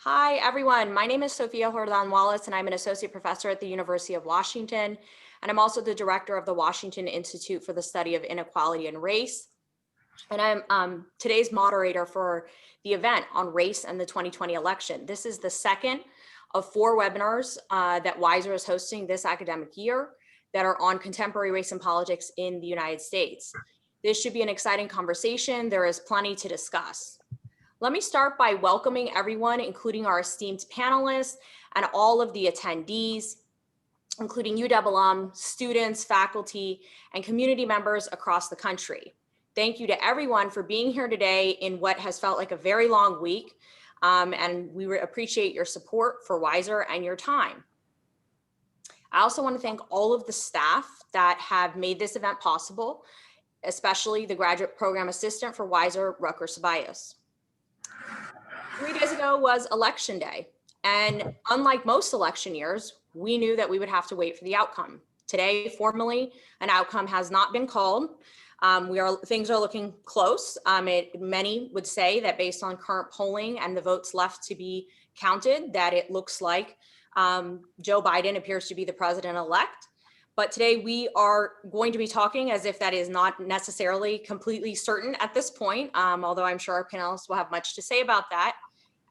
Hi, everyone. My name is Sophia Wallace, and I'm an associate professor at the University of Washington. And I'm also the director of the Washington Institute for the Study of Inequality and Race. And I'm today's moderator for the event on race and the 2020 election. This is the second of 4 webinars that WISIR is hosting this academic year that are on contemporary race and politics in the United States. This should be an exciting conversation. There is plenty to discuss. Let me start by welcoming everyone, including our esteemed panelists and all of the attendees, including UW alum, students, faculty, and community members across the country. Thank you to everyone for being here today in what has felt like a very long week, and we appreciate your support for WISIR and your time. I also want to thank all of the staff that have made this event possible, especially the graduate program assistant for WISIR, Rutgers Tobias. 3 days ago was election day, and unlike most election years, we knew that we would have to wait for the outcome. Today, formally, an outcome has not been called. Things are looking close. Many would say that based on current polling and the votes left to be counted, that it looks like Joe Biden appears to be the president-elect. But today we are going to be talking as if that is not necessarily completely certain at this point, although I'm sure our panelists will have much to say about that.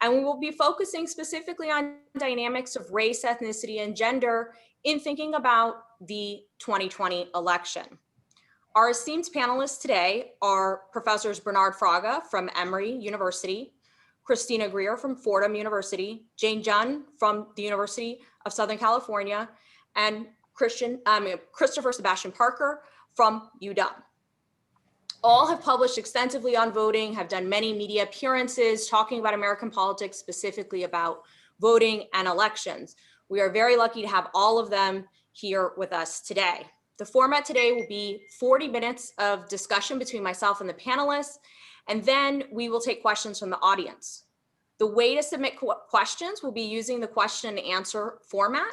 And we will be focusing specifically on dynamics of race, ethnicity, and gender in thinking about the 2020 election. Our esteemed panelists today are Professors Bernard Fraga from Emory University, Christina Greer from Fordham University, Junn from the University of Southern California, and Christopher Sebastian Parker from UW. All have published extensively on voting, have done many media appearances talking about American politics, specifically about voting and elections. We are very lucky to have all of them here with us today. The format today will be 40 minutes of discussion between myself and the panelists, and then we will take questions from the audience. The way to submit questions will be using the question and answer format.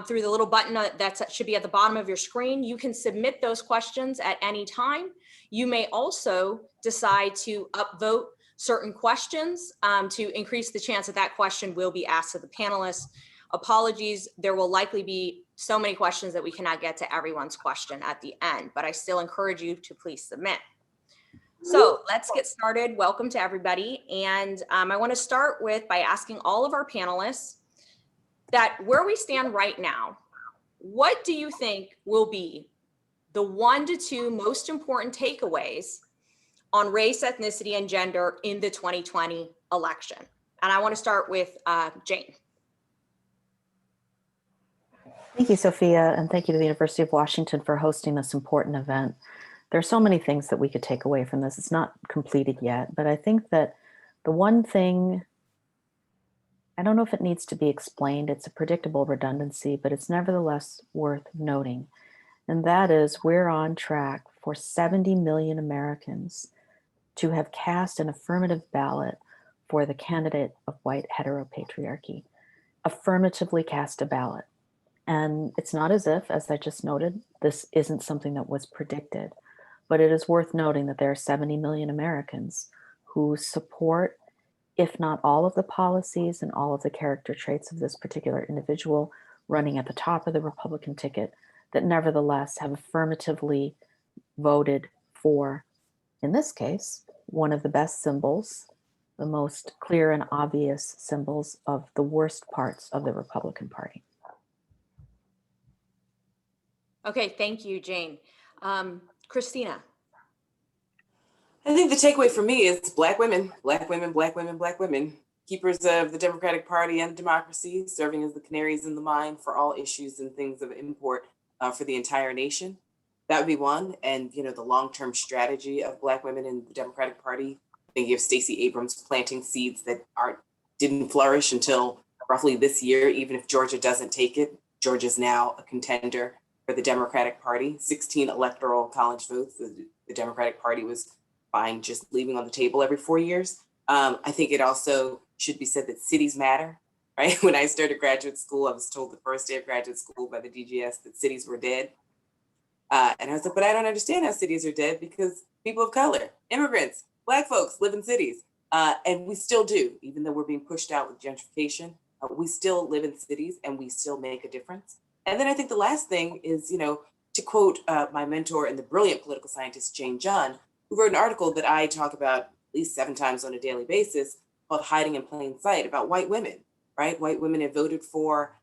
Through the little button that should be at the bottom of your screen. You can submit those questions at any time. You may also decide to upvote certain questions to increase the chance that that question will be asked to the panelists. Apologies, there will likely be so many questions that we cannot get to everyone's question at the end, but I still encourage you to please submit. So let's get started. Welcome to everybody. And I want to start by asking all of our panelists that where we stand right now, what do you think will be the 1 to 2 most important takeaways on race, ethnicity, and gender in the 2020 election? And I want to start with Jane. Thank you, Sophia, and thank you to the University of Washington for hosting this important event. There are so many things that we could take away from this. It's not completed yet, but I think that the one thing, I don't know if it needs to be explained, it's a predictable redundancy, but it's nevertheless worth noting. And that is we're on track for 70 million Americans to have cast an affirmative ballot for the candidate of white heteropatriarchy, affirmatively cast a ballot. And it's not as if, as I just noted, this isn't something that was predicted, but it is worth noting that there are 70 million Americans who support, if not all of the policies and all of the character traits of this particular individual running at the top of the Republican ticket, that nevertheless have affirmatively voted for, in this case, one of the best symbols, the most clear and obvious symbols of the worst parts of the Republican Party. Okay, thank you, Jane. Christina. I think the takeaway for me is Black women, Black women, Black women, Black women, keepers of the Democratic Party and democracy, serving as the canaries in the mine for all issues and things of import for the entire nation. That would be one. And, you know, the long-term strategy of Black women in the Democratic Party, thinking of Stacey Abrams planting seeds that didn't flourish until roughly this year, even if Georgia doesn't take it. Georgia's now a contender for the Democratic Party, 16 electoral college votes. The Democratic Party was fine just leaving on the table every 4 years. I think it also should be said that cities matter, right? When I started graduate school, I was told the first day of graduate school by the DGS that cities were dead. And I was like, but I don't understand how cities are dead because people of color, immigrants, Black folks live in cities. And we still do, even though we're being pushed out with gentrification, we still live in cities and we still make a difference. And then I think the last thing is, to quote my mentor and the brilliant political scientist, Junn, who wrote an article that I talk about at least 7 times on a daily basis called Hiding in Plain Sight, about white women, right? White women have voted for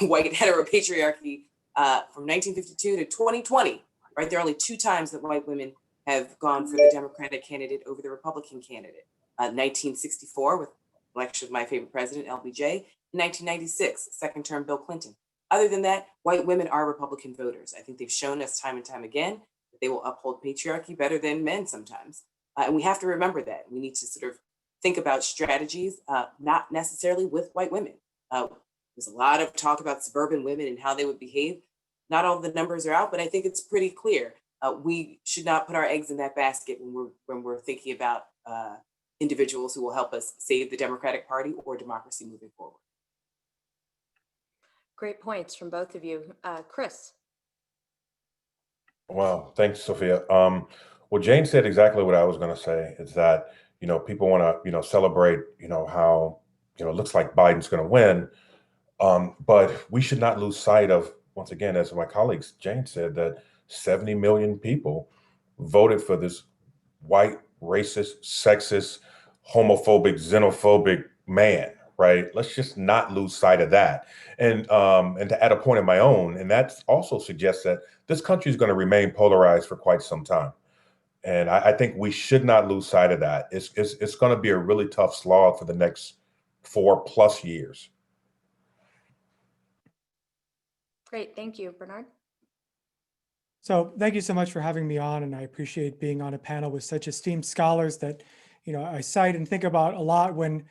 white heteropatriarchy from 1952 to 2020, right? There are only 2 times that white women have gone for the Democratic candidate over the Republican candidate. 1964 with election of my favorite president, LBJ, 1996, second term Bill Clinton. Other than that, white women are Republican voters. I think they've shown us time and time again that they will uphold patriarchy better than men sometimes. And we have to remember that. We need to sort of think about strategies, not necessarily with white women. There's a lot of talk about suburban women and how they would behave. Not all the numbers are out, but I think it's pretty clear. We should not put our eggs in that basket when we're thinking about individuals who will help us save the Democratic Party or democracy moving forward. Great points from both of you. Chris. Wow, thanks, Sophia. Well, Jane said exactly what I was going to say. Is that people want to celebrate how it looks like Biden's going to win, but we should not lose sight of, once again, as my colleagues Jane said, that 70 million people voted for this white, racist, sexist, homophobic, xenophobic man, right? Let's just not lose sight of that. And to add a point of my own, and that also suggests that this country is going to remain polarized for quite some time. And I think we should not lose sight of that. It's going to be a really tough slog for the next 4+ years. Great, thank you, Bernard. So thank you so much for having me on, and I appreciate being on a panel with such esteemed scholars that I cite and think about a lot when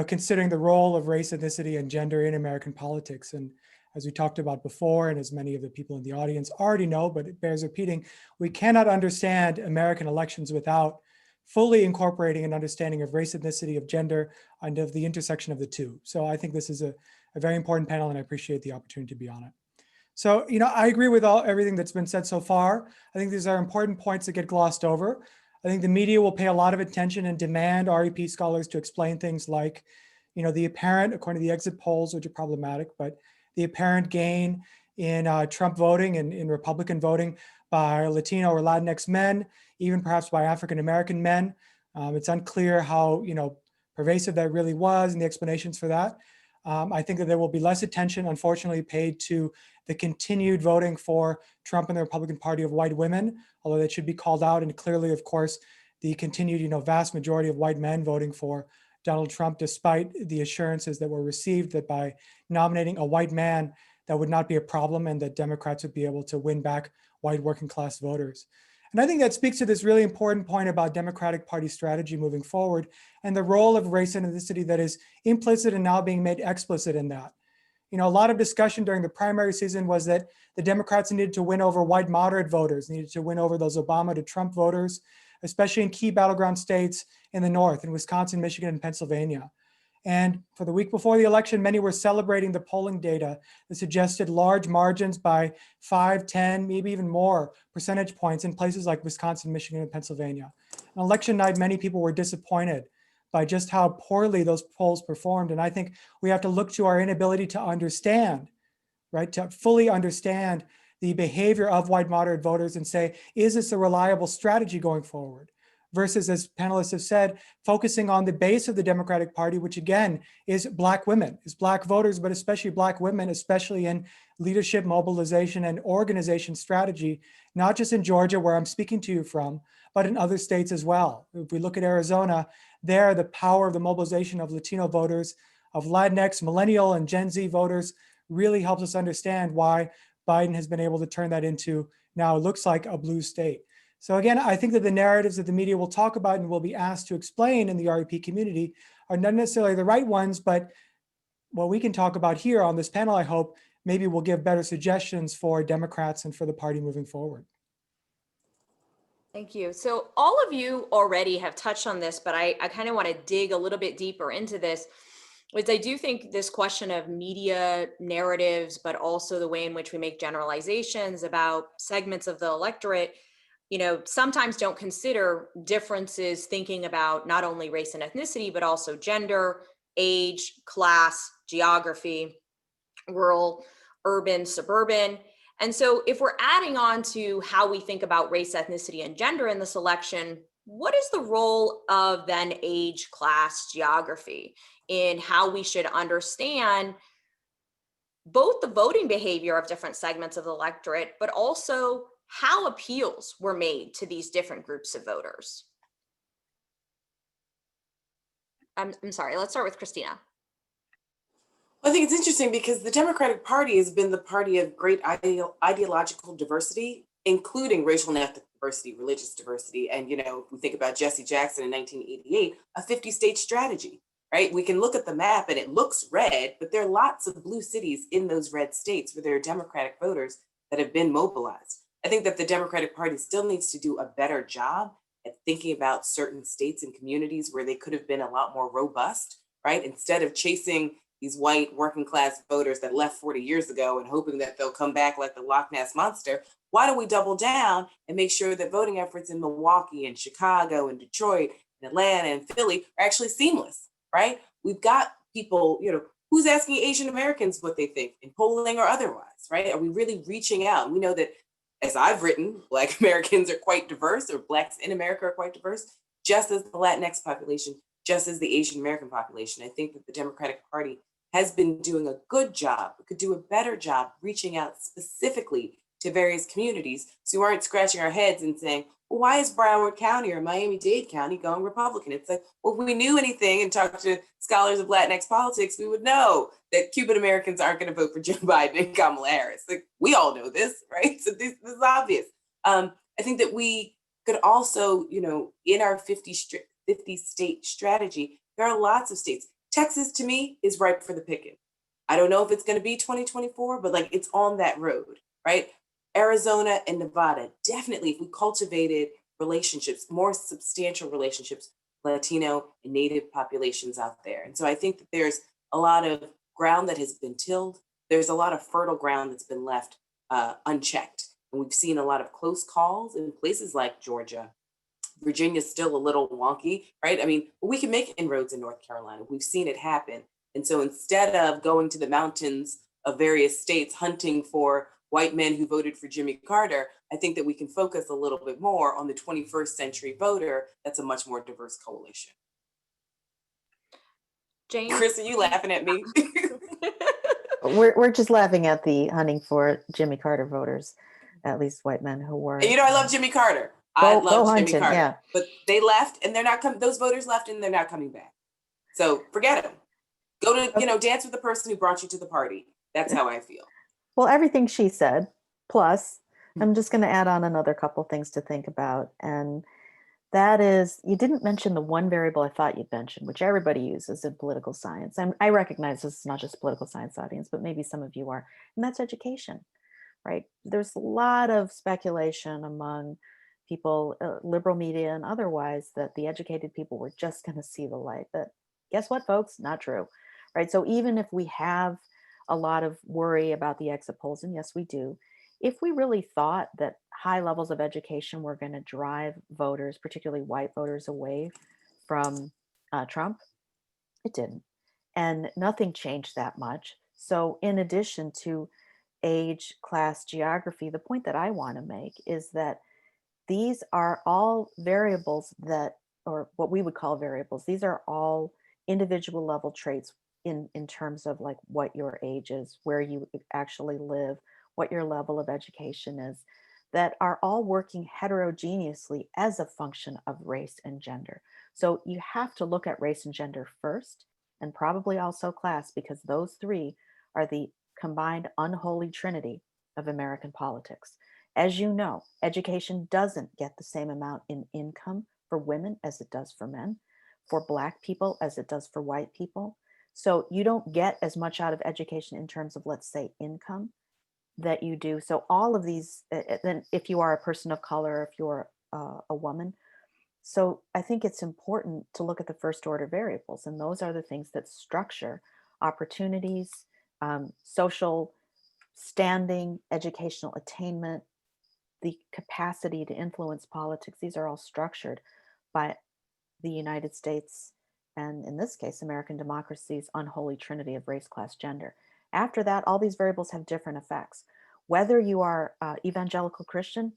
considering the role of race, ethnicity, and gender in American politics. And as we talked about before, and as many of the people in the audience already know, but it bears repeating, we cannot understand American elections without fully incorporating an understanding of race, ethnicity, of gender, and of the intersection of the two. So I think this is a very important panel, and I appreciate the opportunity to be on it. So, I agree with everything that's been said so far. I think these are important points that get glossed over. I think the media will pay a lot of attention and demand REP scholars to explain things like, the apparent, according to the exit polls, which are problematic, but the apparent gain in Trump voting and in Republican voting by Latino or Latinx men, even perhaps by African-American men. It's unclear how, pervasive that really was and the explanations for that. I think that there will be less attention, unfortunately, paid to the continued voting for Trump and the Republican Party of white women, although that should be called out. And clearly, of course, the continued, vast majority of white men voting for Donald Trump, despite the assurances that were received that by nominating a white man, that would not be a problem and that Democrats would be able to win back white working class voters. And I think that speaks to this really important point about Democratic Party strategy moving forward and the role of race and ethnicity that is implicit and now being made explicit in that. A lot of discussion during the primary season was that the Democrats needed to win over white moderate voters, needed to win over those Obama to Trump voters, especially in key battleground states in the North, in Wisconsin, Michigan, and Pennsylvania. And for the week before the election, many were celebrating the polling data that suggested large margins by 5, 10, maybe even more percentage points in places like Wisconsin, Michigan, and Pennsylvania. On election night, many people were disappointed by just how poorly those polls performed. And I think we have to look to our inability to understand, right, to fully understand the behavior of white moderate voters and say, is this a reliable strategy going forward? Versus, as panelists have said, focusing on the base of the Democratic Party, which again is Black women, is Black voters, but especially Black women, especially in leadership, mobilization, and organization strategy, not just in Georgia, where I'm speaking to you from, but in other states as well. If we look at Arizona, there, the power of the mobilization of Latino voters, of Latinx, millennial, and Gen Z voters really helps us understand why Biden has been able to turn that into now it looks like a blue state. So again, I think that the narratives that the media will talk about and will be asked to explain in the REP community are not necessarily the right ones, but what we can talk about here on this panel, I hope, maybe will give better suggestions for Democrats and for the party moving forward. Thank you. So all of you already have touched on this, but I kind of want to dig a little bit deeper into this, which I do think this question of media narratives, but also the way in which we make generalizations about segments of the electorate sometimes don't consider differences thinking about not only race and ethnicity, but also gender, age, class, geography, rural, urban, suburban. And so if we're adding on to how we think about race, ethnicity, and gender in this election, what is the role of then age, class, geography in how we should understand both the voting behavior of different segments of the electorate, but also how appeals were made to these different groups of voters? I'm sorry, let's start with Christina. I think it's interesting because the Democratic Party has been the party of great ideological diversity, including racial and ethnic diversity, religious diversity. And, if we think about Jesse Jackson in 1988, a 50-state strategy, right? We can look at the map and it looks red, but there are lots of blue cities in those red states where there are Democratic voters that have been mobilized. I think that the Democratic Party still needs to do a better job at thinking about certain states and communities where they could have been a lot more robust, right? Instead of chasing these white working class voters that left 40 years ago and hoping that they'll come back like the Loch Ness Monster, why don't we double down and make sure that voting efforts in Milwaukee and Chicago and Detroit and Atlanta and Philly are actually seamless, right? We've got people, who's asking Asian Americans what they think in polling or otherwise, right? Are we really reaching out? We know that, as I've written, Black Americans are quite diverse, or Blacks in America are quite diverse, just as the Latinx population, just as the Asian American population. I think that the Democratic Party has been doing a good job, could do a better job reaching out specifically to various communities, so we aren't scratching our heads and saying, well, why is Broward County or Miami-Dade County going Republican? It's like, well, if we knew anything and talked to scholars of Latinx politics, we would know that Cuban Americans aren't going to vote for Joe Biden and Kamala Harris. Like, we all know this, right? So this is obvious. I think that we could also, in our 50-state strategy, there are lots of states. Texas, to me, is ripe for the picking. I don't know if it's going to be 2024, but it's on that road, right? Arizona and Nevada, definitely, if we cultivated relationships, more substantial relationships, Latino and Native populations out there. And so I think that there's a lot of ground that has been tilled. There's a lot of fertile ground that's been left unchecked. And we've seen a lot of close calls in places like Georgia. Virginia's still a little wonky, right? I mean, we can make inroads in North Carolina. We've seen it happen. And so instead of going to the mountains of various states hunting for white men who voted for Jimmy Carter, I think that we can focus a little bit more on the 21st century voter that's a much more diverse coalition. Jane? Chris, are you laughing at me? We're just laughing at the hunting for Jimmy Carter voters, at least white men who were. And I love Jimmy Carter. I love Jimmy Carter. Yeah. But they left and they're not coming. Those voters left and they're not coming back. So forget them. Go to, dance with the person who brought you to the party. That's how I feel. Well, everything she said, plus I'm just going to add on another couple things to think about. And that is, you didn't mention the one variable I thought you'd mention, which everybody uses in political science. And I recognize this is not just a political science audience, but maybe some of you are, and that's education, right? There's a lot of speculation among people, liberal media and otherwise, that the educated people were just going to see the light. But guess what, folks? Not true, right? So even if we have a lot of worry about the exit polls, and yes, we do, if we really thought that high levels of education were going to drive voters, particularly white voters, away from Trump, it didn't. And nothing changed that much. So in addition to age, class, geography, the point that I want to make is that these are all variables that, or what we would call variables, these are all individual level traits in terms of like what your age is, where you actually live, what your level of education is, that are all working heterogeneously as a function of race and gender. So you have to look at race and gender first, and probably also class, because those three are the combined unholy trinity of American politics. As you know, education doesn't get the same amount in income for women as it does for men, for Black people as it does for white people. So you don't get as much out of education in terms of, let's say, income that you do. So all of these, then if you are a person of color, if you're a woman. So I think it's important to look at the first order variables, and those are the things that structure opportunities, social standing, educational attainment, the capacity to influence politics, these are all structured by the United States, and in this case, American democracy's unholy trinity of race, class, gender. After that, all these variables have different effects. Whether you are evangelical Christian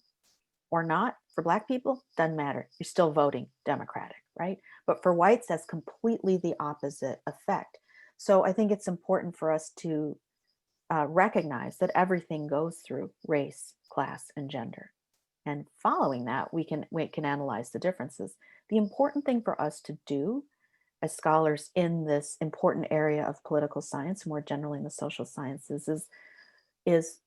or not, for Black people, doesn't matter. You're still voting Democratic, right? But for whites, that's completely the opposite effect. So I think it's important for us to recognize that everything goes through race, class, and gender. And following that, we can analyze the differences. The important thing for us to do as scholars in this important area of political science, more generally in the social sciences, is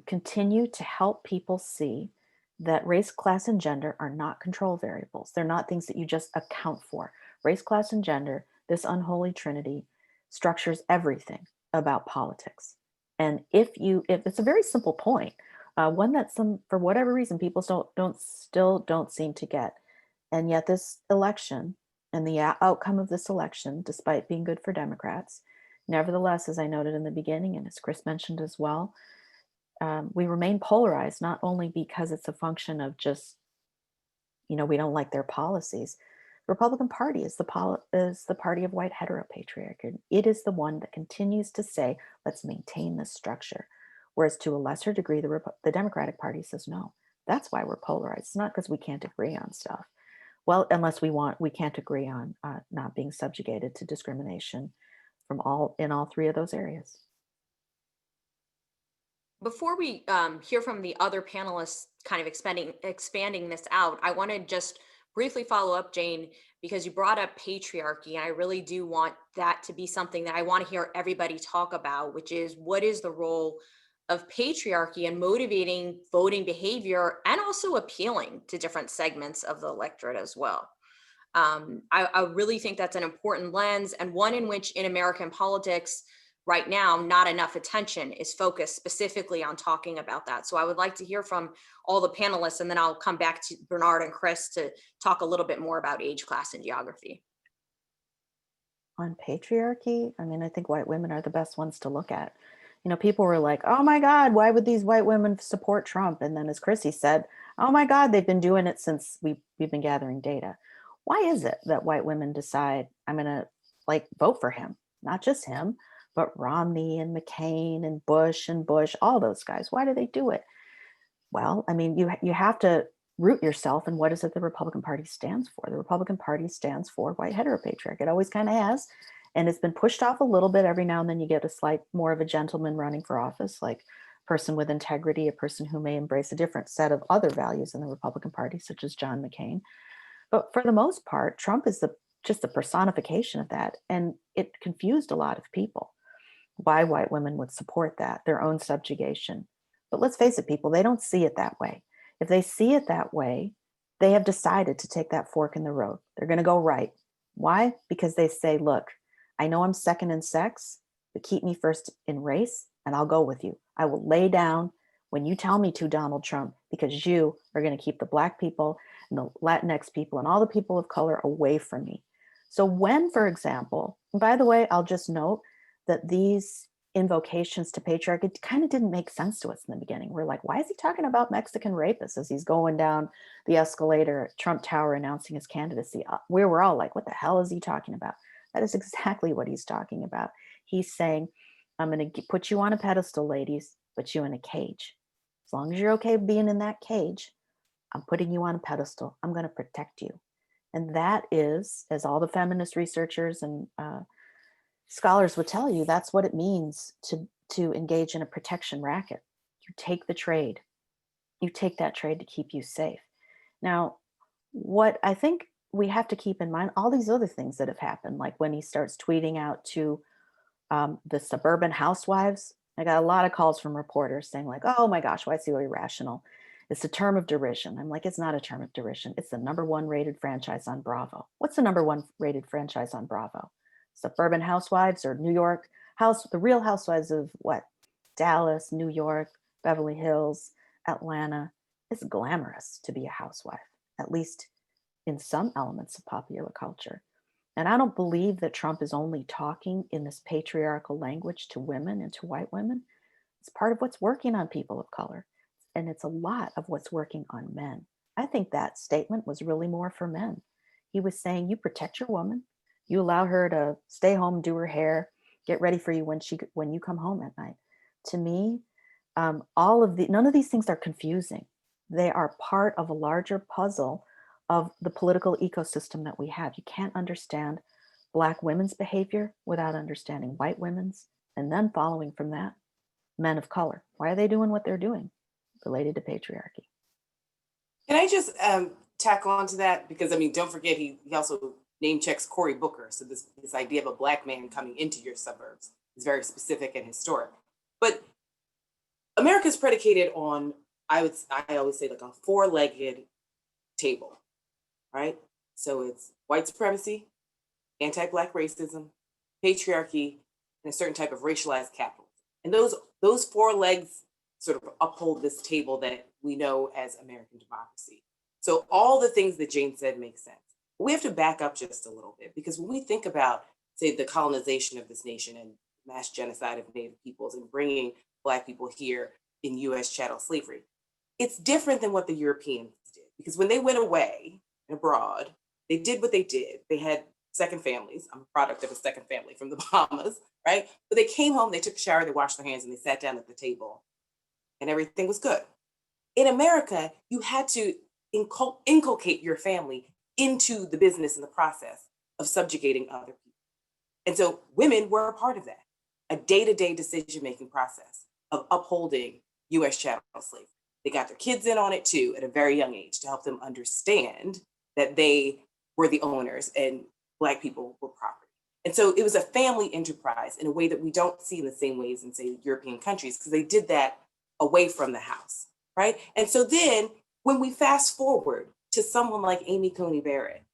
continue to help people see that race, class, and gender are not control variables. They're not things that you just account for. Race, class, and gender, this unholy trinity, structures everything about politics. And if it's a very simple point, one that for whatever reason, people still don't seem to get. And yet this election and the outcome of this election, despite being good for Democrats, nevertheless, as I noted in the beginning, and as Chris mentioned as well, we remain polarized, not only because it's a function of just, we don't like their policies. The Republican Party is the party of white heteropatriarchy. It is the one that continues to say, let's maintain this structure. Whereas to a lesser degree, the Democratic Party says, no, that's why we're polarized. It's not because we can't agree on stuff. Well, unless we can't agree on not being subjugated to discrimination in all three of those areas. Before we hear from the other panelists kind of expanding this out, I want to just briefly follow up, Jane, because you brought up patriarchy, and I really do want that to be something that I want to hear everybody talk about, which is what is the role of patriarchy in motivating voting behavior and also appealing to different segments of the electorate as well. I really think that's an important lens, and one in which in American politics right now, not enough attention is focused specifically on talking about that. So I would like to hear from all the panelists, and then I'll come back to Bernard and Chris to talk a little bit more about age, class, and geography. On patriarchy, I think white women are the best ones to look at. People were like, oh my God, why would these white women support Trump? And then as Chrissy said, oh my God, they've been doing it since we've been gathering data. Why is it that white women decide I'm going to vote for him? Not just him, but Romney and McCain and Bush, all those guys. Why do they do it? Well, you have to root yourself in what is it the Republican Party stands for. The Republican Party stands for white heteropatriarch. It always kind of has. And it's been pushed off a little bit. Every now and then you get a slight more of a gentleman running for office, like a person with integrity, a person who may embrace a different set of other values in the Republican Party, such as John McCain. But for the most part, Trump is just the personification of that. And it confused a lot of people why white women would support that, their own subjugation. But let's face it, people, they don't see it that way. If they see it that way, they have decided to take that fork in the road. They're going to go right. Why? Because they say, look, I know I'm second in sex, but keep me first in race, and I'll go with you. I will lay down when you tell me to, Donald Trump, because you are going to keep the Black people and the Latinx people and all the people of color away from me. So when, for example, and by the way, I'll just note that these invocations to patriarchy kind of didn't make sense to us in the beginning. We're like, why is he talking about Mexican rapists as he's going down the escalator at Trump Tower announcing his candidacy? We were all like, what the hell is he talking about? That is exactly what he's talking about. He's saying, I'm going to put you on a pedestal, ladies, put you in a cage. As long as you're okay being in that cage, I'm putting you on a pedestal. I'm going to protect you. And that is, as all the feminist researchers and scholars would tell you, that's what it means to engage in a protection racket. You take the trade. You take that trade to keep you safe. Now, what I think we have to keep in mind, all these other things that have happened, like when he starts tweeting out to the suburban housewives. I got a lot of calls from reporters saying like, oh my gosh, why is he so irrational? It's a term of derision. I'm like, it's not a term of derision. It's the #1 rated franchise on Bravo. What's the #1 rated franchise on Bravo? Suburban Housewives or New York the Real Housewives of what? Dallas, New York, Beverly Hills, Atlanta. It's glamorous to be a housewife, at least in some elements of popular culture. And I don't believe that Trump is only talking in this patriarchal language to women and to white women. It's part of what's working on people of color. and it's a lot of what's working on men. I think that statement was really more for men. He was saying, you protect your woman, you allow her to stay home, do her hair, get ready for you when you come home at night. To me, none of these things are confusing. They are part of a larger puzzle of the political ecosystem that we have. You can't understand Black women's behavior without understanding white women's, and then following from that, men of color. Why are they doing what they're doing? Related to patriarchy. Can I just tackle onto that? Because I mean, don't forget, he also name checks Cory Booker. So this idea of a Black man coming into your suburbs is very specific and historic. But America's predicated on, I always say, like a four-legged table, right? So it's white supremacy, anti-Black racism, patriarchy, and a certain type of racialized capitalism. And those four legs sort of uphold this table that we know as American democracy. So all the things that Jane said make sense. But we have to back up just a little bit, because when we think about, say, the colonization of this nation and mass genocide of Native peoples and bringing Black people here in US chattel slavery, it's different than what the Europeans did. Because when they went away and abroad, they did what they did. They had second families. I'm a product of a second family from the Bahamas, right? But they came home, they took a shower, they washed their hands, and they sat down at the table, and everything was good. In America, you had to inculcate your family into the business and the process of subjugating other people. And so women were a part of that, a day-to-day decision-making process of upholding US chattel slavery. They got their kids in on it too at a very young age to help them understand that they were the owners and Black people were property. And so it was a family enterprise in a way that we don't see in the same ways in, say, European countries, because they did that away from the house, right? And so then when we fast forward to someone like Amy Coney Barrett,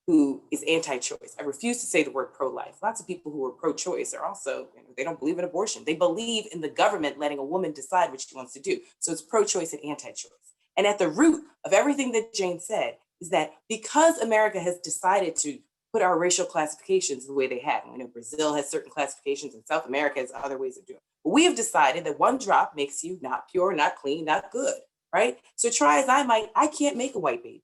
who is anti-choice. I refuse to say the word pro-life. Lots of people who are pro-choice are also, they don't believe in abortion. They believe in the government letting a woman decide what she wants to do. So it's pro-choice and anti-choice. And at the root of everything that Jane said is that because America has decided to put our racial classifications the way they have, we know Brazil has certain classifications and South America has other ways of doing it. But we have decided that one drop makes you not pure, not clean, not good, right? So try as I might, I can't make a white baby.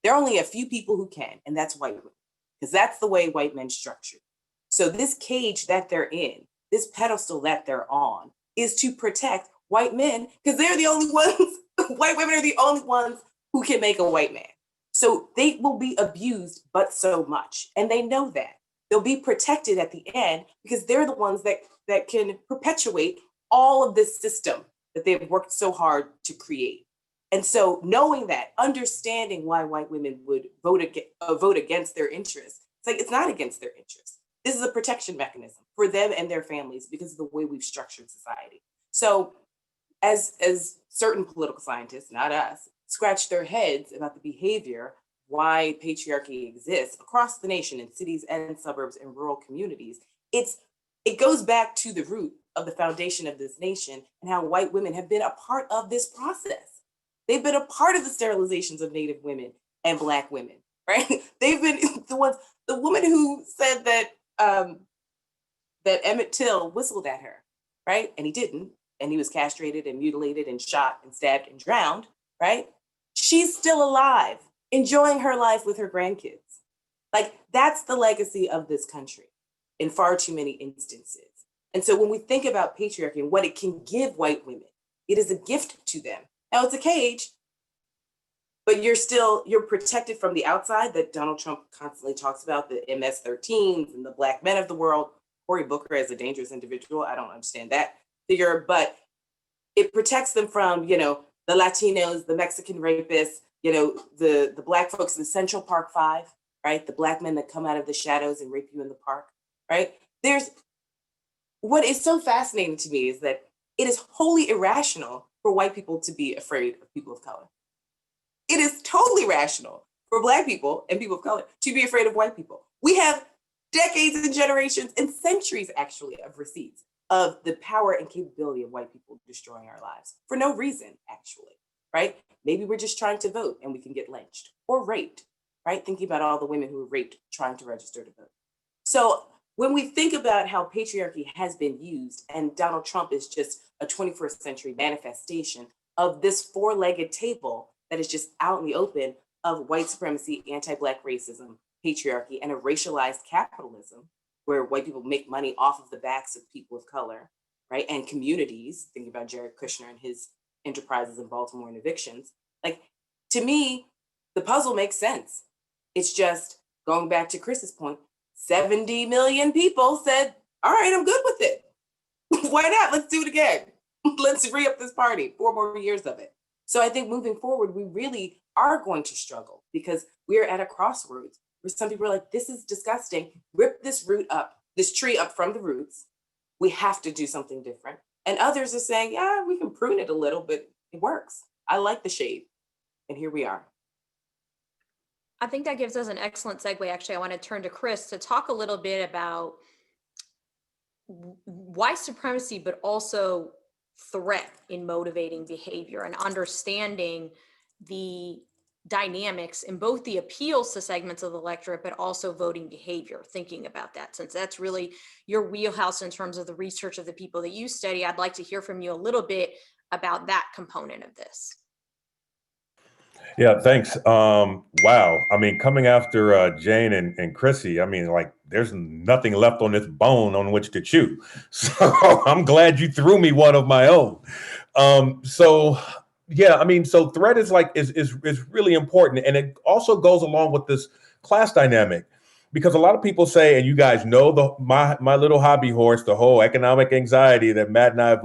There are only a few people who can, and that's white women, because that's the way white men structured. So this cage that they're in, this pedestal that they're on, is to protect white men, because they're the only ones, white women are the only ones who can make a white man. So they will be abused, but so much. And they know that. They'll be protected at the end because they're the ones that can perpetuate all of this system that they've worked so hard to create. And so knowing that, understanding why white women would vote against their interests, it's like, it's not against their interests. This is a protection mechanism for them and their families because of the way we've structured society. So as certain political scientists, not us, scratch their heads about the behavior, why patriarchy exists across the nation in cities and suburbs and rural communities, it goes back to the root of the foundation of this nation and how white women have been a part of this process. They've been a part of the sterilizations of Native women and Black women, right? They've been the woman who said that that Emmett Till whistled at her, right? And he didn't, and he was castrated and mutilated and shot and stabbed and drowned, right? She's still alive, enjoying her life with her grandkids. Like, that's the legacy of this country in far too many instances. And so when we think about patriarchy and what it can give white women, it is a gift to them. Now it's a cage, but you're protected from the outside that Donald Trump constantly talks about, the MS-13s and the Black men of the world. Cory Booker as a dangerous individual, I don't understand that figure, but it protects them from, the Latinos, the Mexican rapists, the Black folks in the Central Park Five, right? The Black men that come out of the shadows and rape you in the park, right? What is so fascinating to me is that it is wholly irrational for white people to be afraid of people of color. It is totally rational for Black people and people of color to be afraid of white people. We have decades and generations and centuries, actually, of receipts of the power and capability of white people destroying our lives for no reason, actually, right? Maybe we're just trying to vote and we can get lynched or raped, right? Thinking about all the women who were raped trying to register to vote. So when we think about how patriarchy has been used, and Donald Trump is just a 21st century manifestation of this four-legged table that is just out in the open of white supremacy, anti-Black racism, patriarchy, and a racialized capitalism where white people make money off of the backs of people of color, right? And communities, thinking about Jared Kushner and his enterprises in Baltimore and evictions. Like, to me, the puzzle makes sense. It's just, going back to Chris's point, 70 million people said, all right, I'm good with it. Why not? Let's do it again. Let's re-up this party, 4 more years of it. So I think moving forward, we really are going to struggle because we're at a crossroads where some people are like, this is disgusting. Rip this tree up from the roots. We have to do something different. And others are saying, yeah, we can prune it a little, but it works. I like the shade. And here we are. I think that gives us an excellent segue. Actually, I want to turn to Chris to talk a little bit about white supremacy, but also threat in motivating behavior and understanding the dynamics in both the appeals to segments of the electorate, but also voting behavior, thinking about that, since that's really your wheelhouse in terms of the research of the people that you study. I'd like to hear from you a little bit about that component of this. Yeah, thanks. Wow. I mean, coming after Jane and Chrissy, I mean, like, there's nothing left on this bone on which to chew. So I'm glad you threw me one of my own. Yeah, I mean, so threat is really important. And it also goes along with this class dynamic, because a lot of people say, and you guys know my little hobby horse, the whole economic anxiety that Matt and I,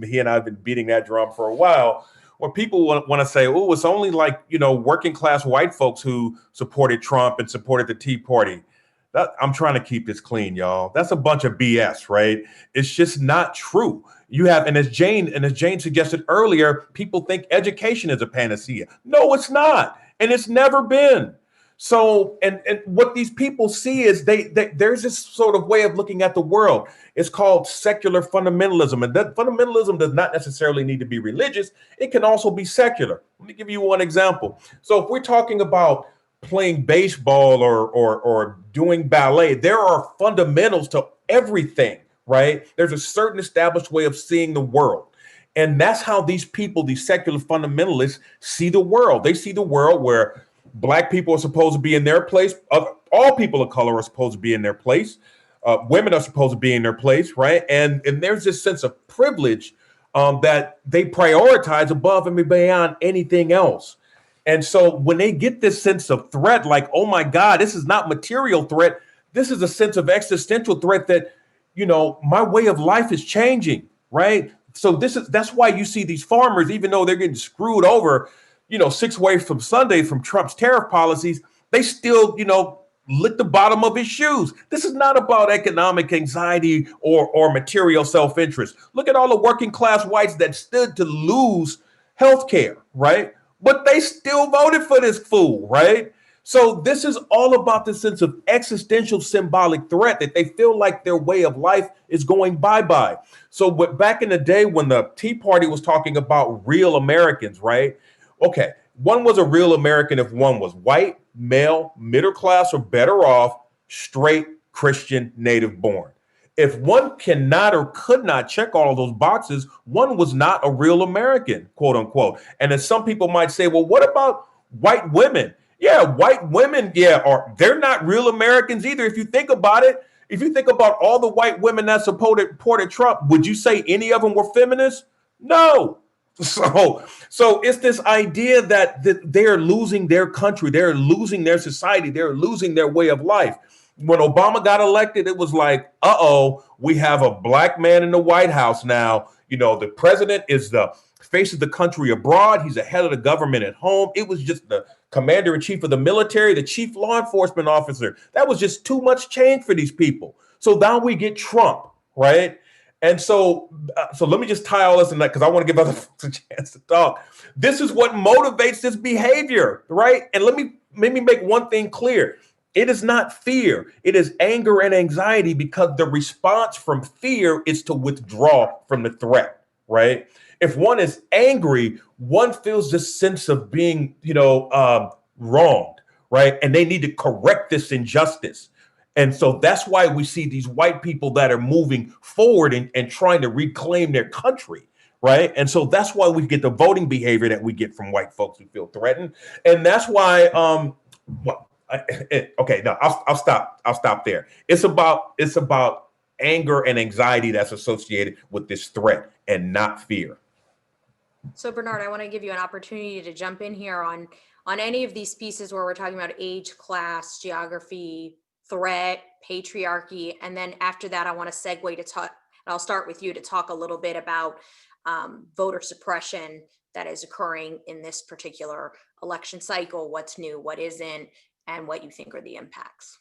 he and I have been beating that drum for a while. Where people want to say, oh, it's only like, working class white folks who supported Trump and supported the Tea Party. I'm trying to keep this clean, y'all. That's a bunch of BS, right? It's just not true. You have, and as Jane suggested earlier, people think education is a panacea. No, it's not. And it's never been. So, and what these people see is there's this sort of way of looking at the world. It's called secular fundamentalism. And that fundamentalism does not necessarily need to be religious. It can also be secular. Let me give you one example. So if we're talking about playing baseball or doing ballet, there are fundamentals to everything, right? There's a certain established way of seeing the world. And that's how these people, these secular fundamentalists, see the world. They see the world where Black people are supposed to be in their place. All people of color are supposed to be in their place. Women are supposed to be in their place, right? And there's this sense of privilege that they prioritize above and beyond anything else. And so when they get this sense of threat, like, oh my God, this is not material threat. This is a sense of existential threat that, my way of life is changing, right? So that's why you see these farmers, even though they're getting screwed over, 6 ways from Sunday from Trump's tariff policies, they still, lick the bottom of his shoes. This is not about economic anxiety or material self-interest. Look at all the working class whites that stood to lose health care, right? But they still voted for this fool, right? So this is all about the sense of existential symbolic threat that they feel like their way of life is going bye-bye. So back in the day when the Tea Party was talking about real Americans, right? Okay, one was a real American if one was white, male, middle class, or better off, straight, Christian, native born. If one cannot or could not check all of those boxes, one was not a real American, quote unquote. And as some people might say, well, what about white women? Yeah, white women, they're not real Americans either. If you think about it, if you think about all the white women that supported Trump, would you say any of them were feminists? No. So it's this idea that they're losing their country, they're losing their society, they're losing their way of life. When Obama got elected, it was like, we have a Black man in the White House now. The president is the face of the country abroad. He's the head of the government at home. It was just the commander in chief of the military, the chief law enforcement officer. That was just too much change for these people. So now we get Trump, right? And so let me just tie all this in that because I want to give other folks a chance to talk. This is what motivates this behavior, right? And let me make one thing clear. It is not fear. It is anger and anxiety because the response from fear is to withdraw from the threat, right? If one is angry, one feels this sense of being, wronged, right? And they need to correct this injustice. And so that's why we see these white people that are moving forward and trying to reclaim their country, right? And so that's why we get the voting behavior that we get from white folks who feel threatened, and that's why okay, no, I'll stop there. It's about anger and anxiety that's associated with this threat and not fear. So Bernard, I want to give you an opportunity to jump in here on any of these pieces where we're talking about age, class, geography, threat, patriarchy, and then after that, I want to segue to talk. And I'll start with you to talk a little bit about voter suppression that is occurring in this particular election cycle. What's new, what isn't, and what you think are the impacts.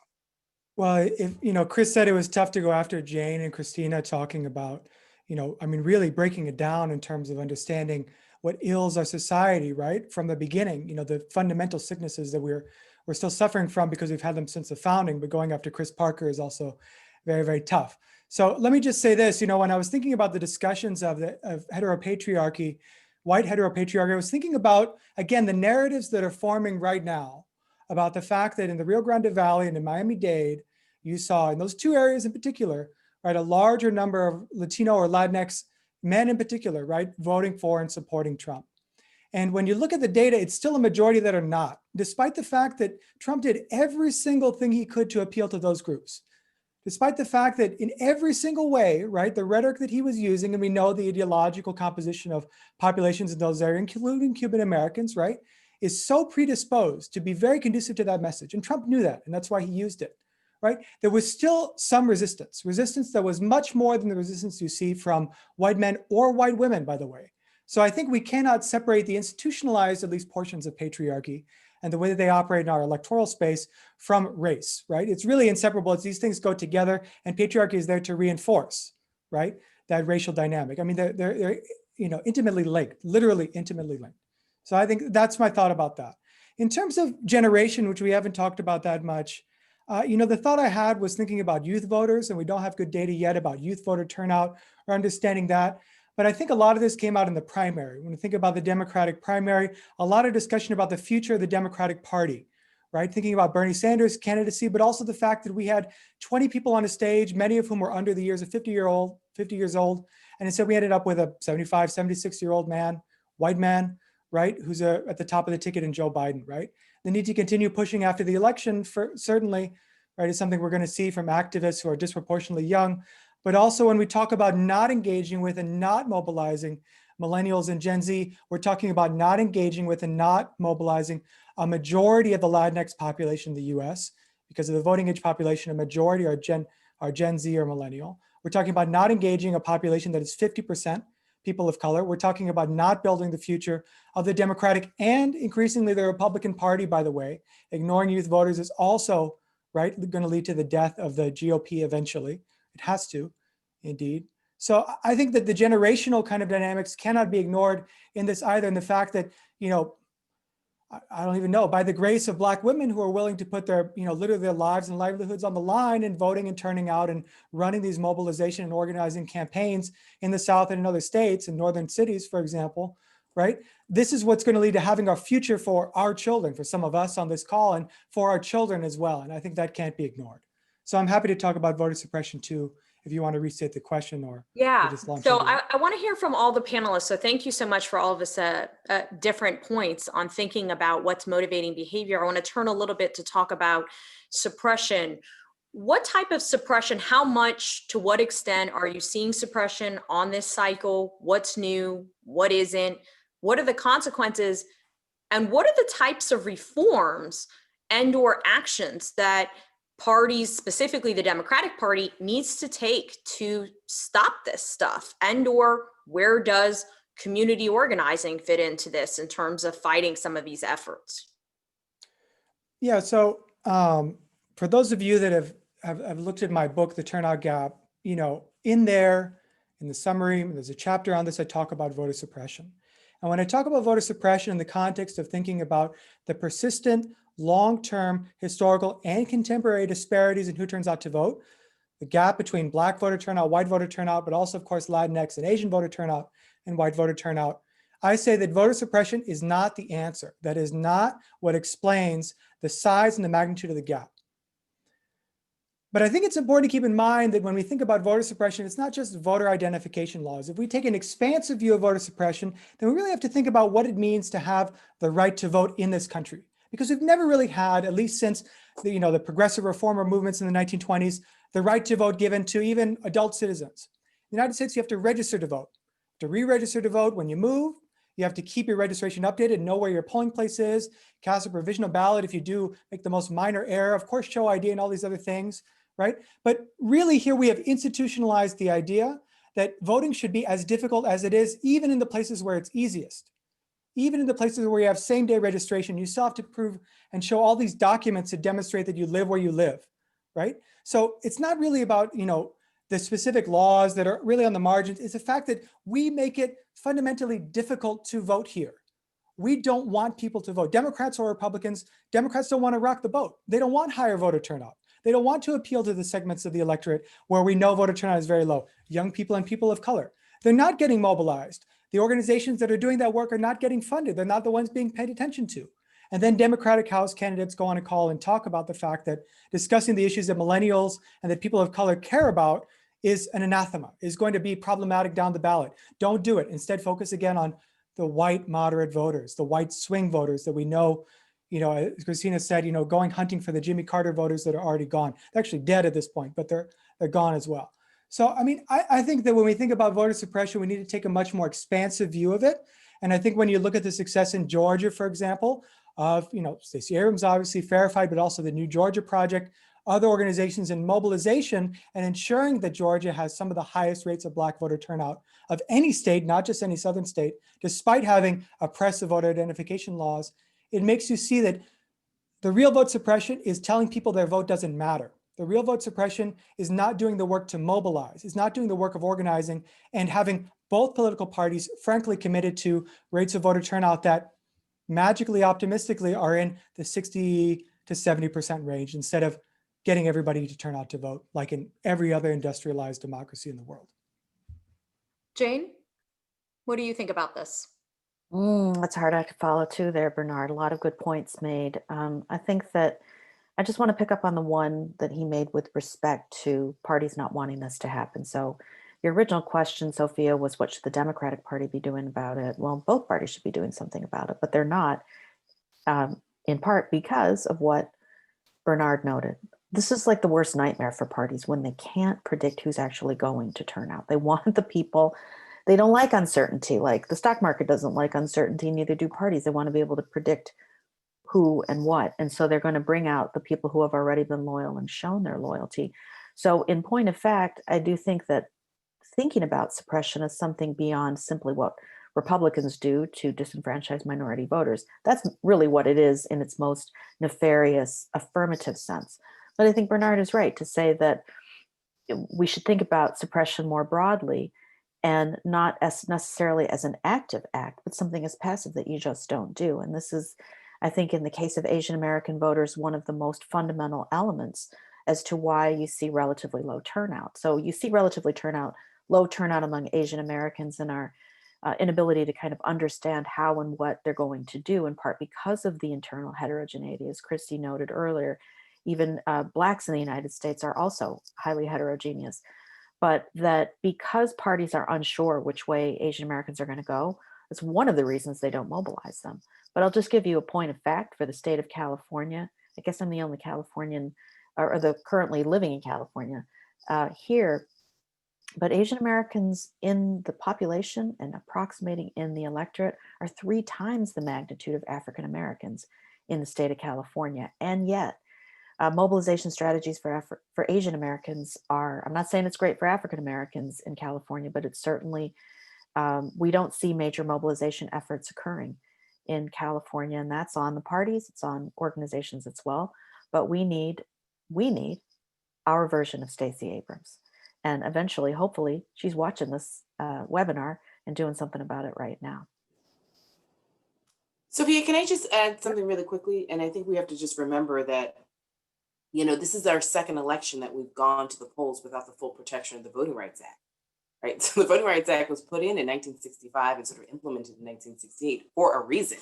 Well, if Chris said it was tough to go after Jane and Christina talking about, really breaking it down in terms of understanding what ails our society, right? From the beginning, the fundamental sicknesses that we're still suffering from because we've had them since the founding, but going after Chris Parker is also very, very tough. So let me just say this, when I was thinking about the discussions of heteropatriarchy, white heteropatriarchy, I was thinking about, again, the narratives that are forming right now about the fact that in the Rio Grande Valley and in Miami-Dade, you saw in those two areas in particular, right, a larger number of Latino or Latinx men in particular, right, voting for and supporting Trump. And when you look at the data, it's still a majority that are not, despite the fact that Trump did every single thing he could to appeal to those groups. Despite the fact that in every single way, right, the rhetoric that he was using, and we know the ideological composition of populations in those areas, including Cuban Americans, right, is so predisposed to be very conducive to that message. And Trump knew that, and that's why he used it, right? There was still some resistance that was much more than the resistance you see from white men or white women, by the way. So I think we cannot separate the institutionalized, at least portions of patriarchy and the way that they operate in our electoral space from race, right? It's really inseparable. It's these things go together, and patriarchy is there to reinforce, right, that racial dynamic. I mean, they're intimately linked, literally intimately linked. So I think that's my thought about that. In terms of generation, which we haven't talked about that much, the thought I had was thinking about youth voters, and we don't have good data yet about youth voter turnout or understanding that. But I think a lot of this came out in the primary. When you think about the Democratic primary, a lot of discussion about the future of the Democratic Party, right? Thinking about Bernie Sanders' candidacy, but also the fact that we had 20 people on a stage, many of whom were under the years of 50 years old. And instead we ended up with a 75, 76-year-old man, white man, right, who's at the top of the ticket in Joe Biden, right? The need to continue pushing after the election, for certainly, right, is something we're going to see from activists who are disproportionately young. But also when we talk about not engaging with and not mobilizing millennials and Gen Z, we're talking about not engaging with and not mobilizing a majority of the Latinx population in the US. Because of the voting age population, a majority are Gen Z or millennial. We're talking about not engaging a population that is 50% people of color. We're talking about not building the future of the Democratic and increasingly the Republican Party, by the way. Ignoring youth voters is also, right, going to lead to the death of the GOP eventually. It has to, indeed. So I think that the generational kind of dynamics cannot be ignored in this either. And the fact that, I don't even know, by the grace of Black women who are willing to put their, literally their lives and livelihoods on the line and voting and turning out and running these mobilization and organizing campaigns in the South and in other states and northern cities, for example, right? This is what's going to lead to having our future for our children, for some of us on this call, and for our children as well. And I think that can't be ignored. So I'm happy to talk about voter suppression too, if you want to restate the question or just launch so into it. I want to hear from all the panelists. So thank you so much for all of us different points on thinking about what's motivating behavior. I want to turn a little bit to talk about suppression. What type of suppression, how much, to what extent are you seeing suppression on this cycle? What's new? What isn't? What are the consequences? And what are the types of reforms and or actions that parties, specifically the Democratic Party, needs to take to stop this stuff? And or where does community organizing fit into this in terms of fighting some of these efforts? Yeah, so for those of you that have looked at my book, The Turnout Gap, in there, in the summary, there's a chapter on this, I talk about voter suppression. And when I talk about voter suppression in the context of thinking about the persistent, long-term, historical, and contemporary disparities in who turns out to vote, the gap between Black voter turnout, white voter turnout, but also, of course, Latinx and Asian voter turnout and white voter turnout, I say that voter suppression is not the answer. That is not what explains the size and the magnitude of the gap. But I think it's important to keep in mind that when we think about voter suppression, it's not just voter identification laws. If we take an expansive view of voter suppression, then we really have to think about what it means to have the right to vote in this country. Because we've never really had, at least since the progressive reformer movements in the 1920s, the right to vote given to even adult citizens. In the United States, you have to register to vote. To re-register to vote when you move, you have to keep your registration updated, know where your polling place is, cast a provisional ballot if you do make the most minor error, of course, show ID and all these other things, right? But really here we have institutionalized the idea that voting should be as difficult as it is, even in the places where it's easiest. Even in the places where you have same-day registration, you still have to prove and show all these documents to demonstrate that you live where you live, right? So it's not really about, the specific laws that are really on the margins. It's the fact that we make it fundamentally difficult to vote here. We don't want people to vote. Democrats or Republicans, Democrats don't want to rock the boat. They don't want higher voter turnout. They don't want to appeal to the segments of the electorate where we know voter turnout is very low, young people and people of color. They're not getting mobilized. The organizations that are doing that work are not getting funded. They're not the ones being paid attention to. And then Democratic House candidates go on a call and talk about the fact that discussing the issues that millennials and that people of color care about is an anathema, is going to be problematic down the ballot. Don't do it. Instead, focus again on the white moderate voters, the white swing voters that we know, as Christina said, going hunting for the Jimmy Carter voters that are already gone. They're actually dead at this point, but they're gone as well. So, I think that when we think about voter suppression, we need to take a much more expansive view of it. And I think when you look at the success in Georgia, for example, of, Stacey Abrams, obviously verified, but also the New Georgia Project, other organizations in mobilization and ensuring that Georgia has some of the highest rates of Black voter turnout of any state, not just any Southern state, despite having oppressive voter identification laws, it makes you see that the real vote suppression is telling people their vote doesn't matter. The real vote suppression is not doing the work to mobilize, is not doing the work of organizing and having both political parties frankly committed to rates of voter turnout that magically, optimistically are in the 60 to 70% range instead of getting everybody to turn out to vote like in every other industrialized democracy in the world. Jane, what do you think about this? That's hard to follow too there, Bernard. A lot of good points made. I think that I just want to pick up on the one that he made with respect to parties not wanting this to happen. So your original question, Sophia, was what should the Democratic Party be doing about it? Well, both parties should be doing something about it, but they're not, in part because of what Bernard noted. This is like the worst nightmare for parties when they can't predict who's actually going to turn out. They want the people, they don't like uncertainty. Like the stock market doesn't like uncertainty, neither do parties. They want to be able to predict who and what. And so they're going to bring out the people who have already been loyal and shown their loyalty. So in point of fact, I do think that thinking about suppression as something beyond simply what Republicans do to disenfranchise minority voters, that's really what it is in its most nefarious affirmative sense. But I think Bernard is right to say that we should think about suppression more broadly and not as necessarily as an active act, but something as passive that you just don't do. And this is, I think, in the case of Asian American voters, one of the most fundamental elements as to why you see relatively low turnout. So you see low turnout among Asian Americans and our inability to kind of understand how and what they're going to do, in part because of the internal heterogeneity, as Christy noted earlier. Even Blacks in the United States are also highly heterogeneous, but that because parties are unsure which way Asian Americans are going to go, it's one of the reasons they don't mobilize them. But I'll just give you a point of fact for the state of California. I guess I'm the only Californian or the currently living in California here, but Asian Americans in the population and approximating in the electorate are 3 times the magnitude of African Americans in the state of California. And yet, mobilization strategies for Asian Americans are, I'm not saying it's great for African Americans in California, but it's certainly, we don't see major mobilization efforts occurring in California, and that's on the parties, it's on organizations as well. But we need our version of Stacey Abrams. And eventually, hopefully, she's watching this webinar and doing something about it right now. Sophia, can I just add something really quickly? And I think we have to just remember that, this is our second election that we've gone to the polls without the full protection of the Voting Rights Act, right? So the Voting Rights Act was put in 1965 and sort of implemented in 1968 for a reason.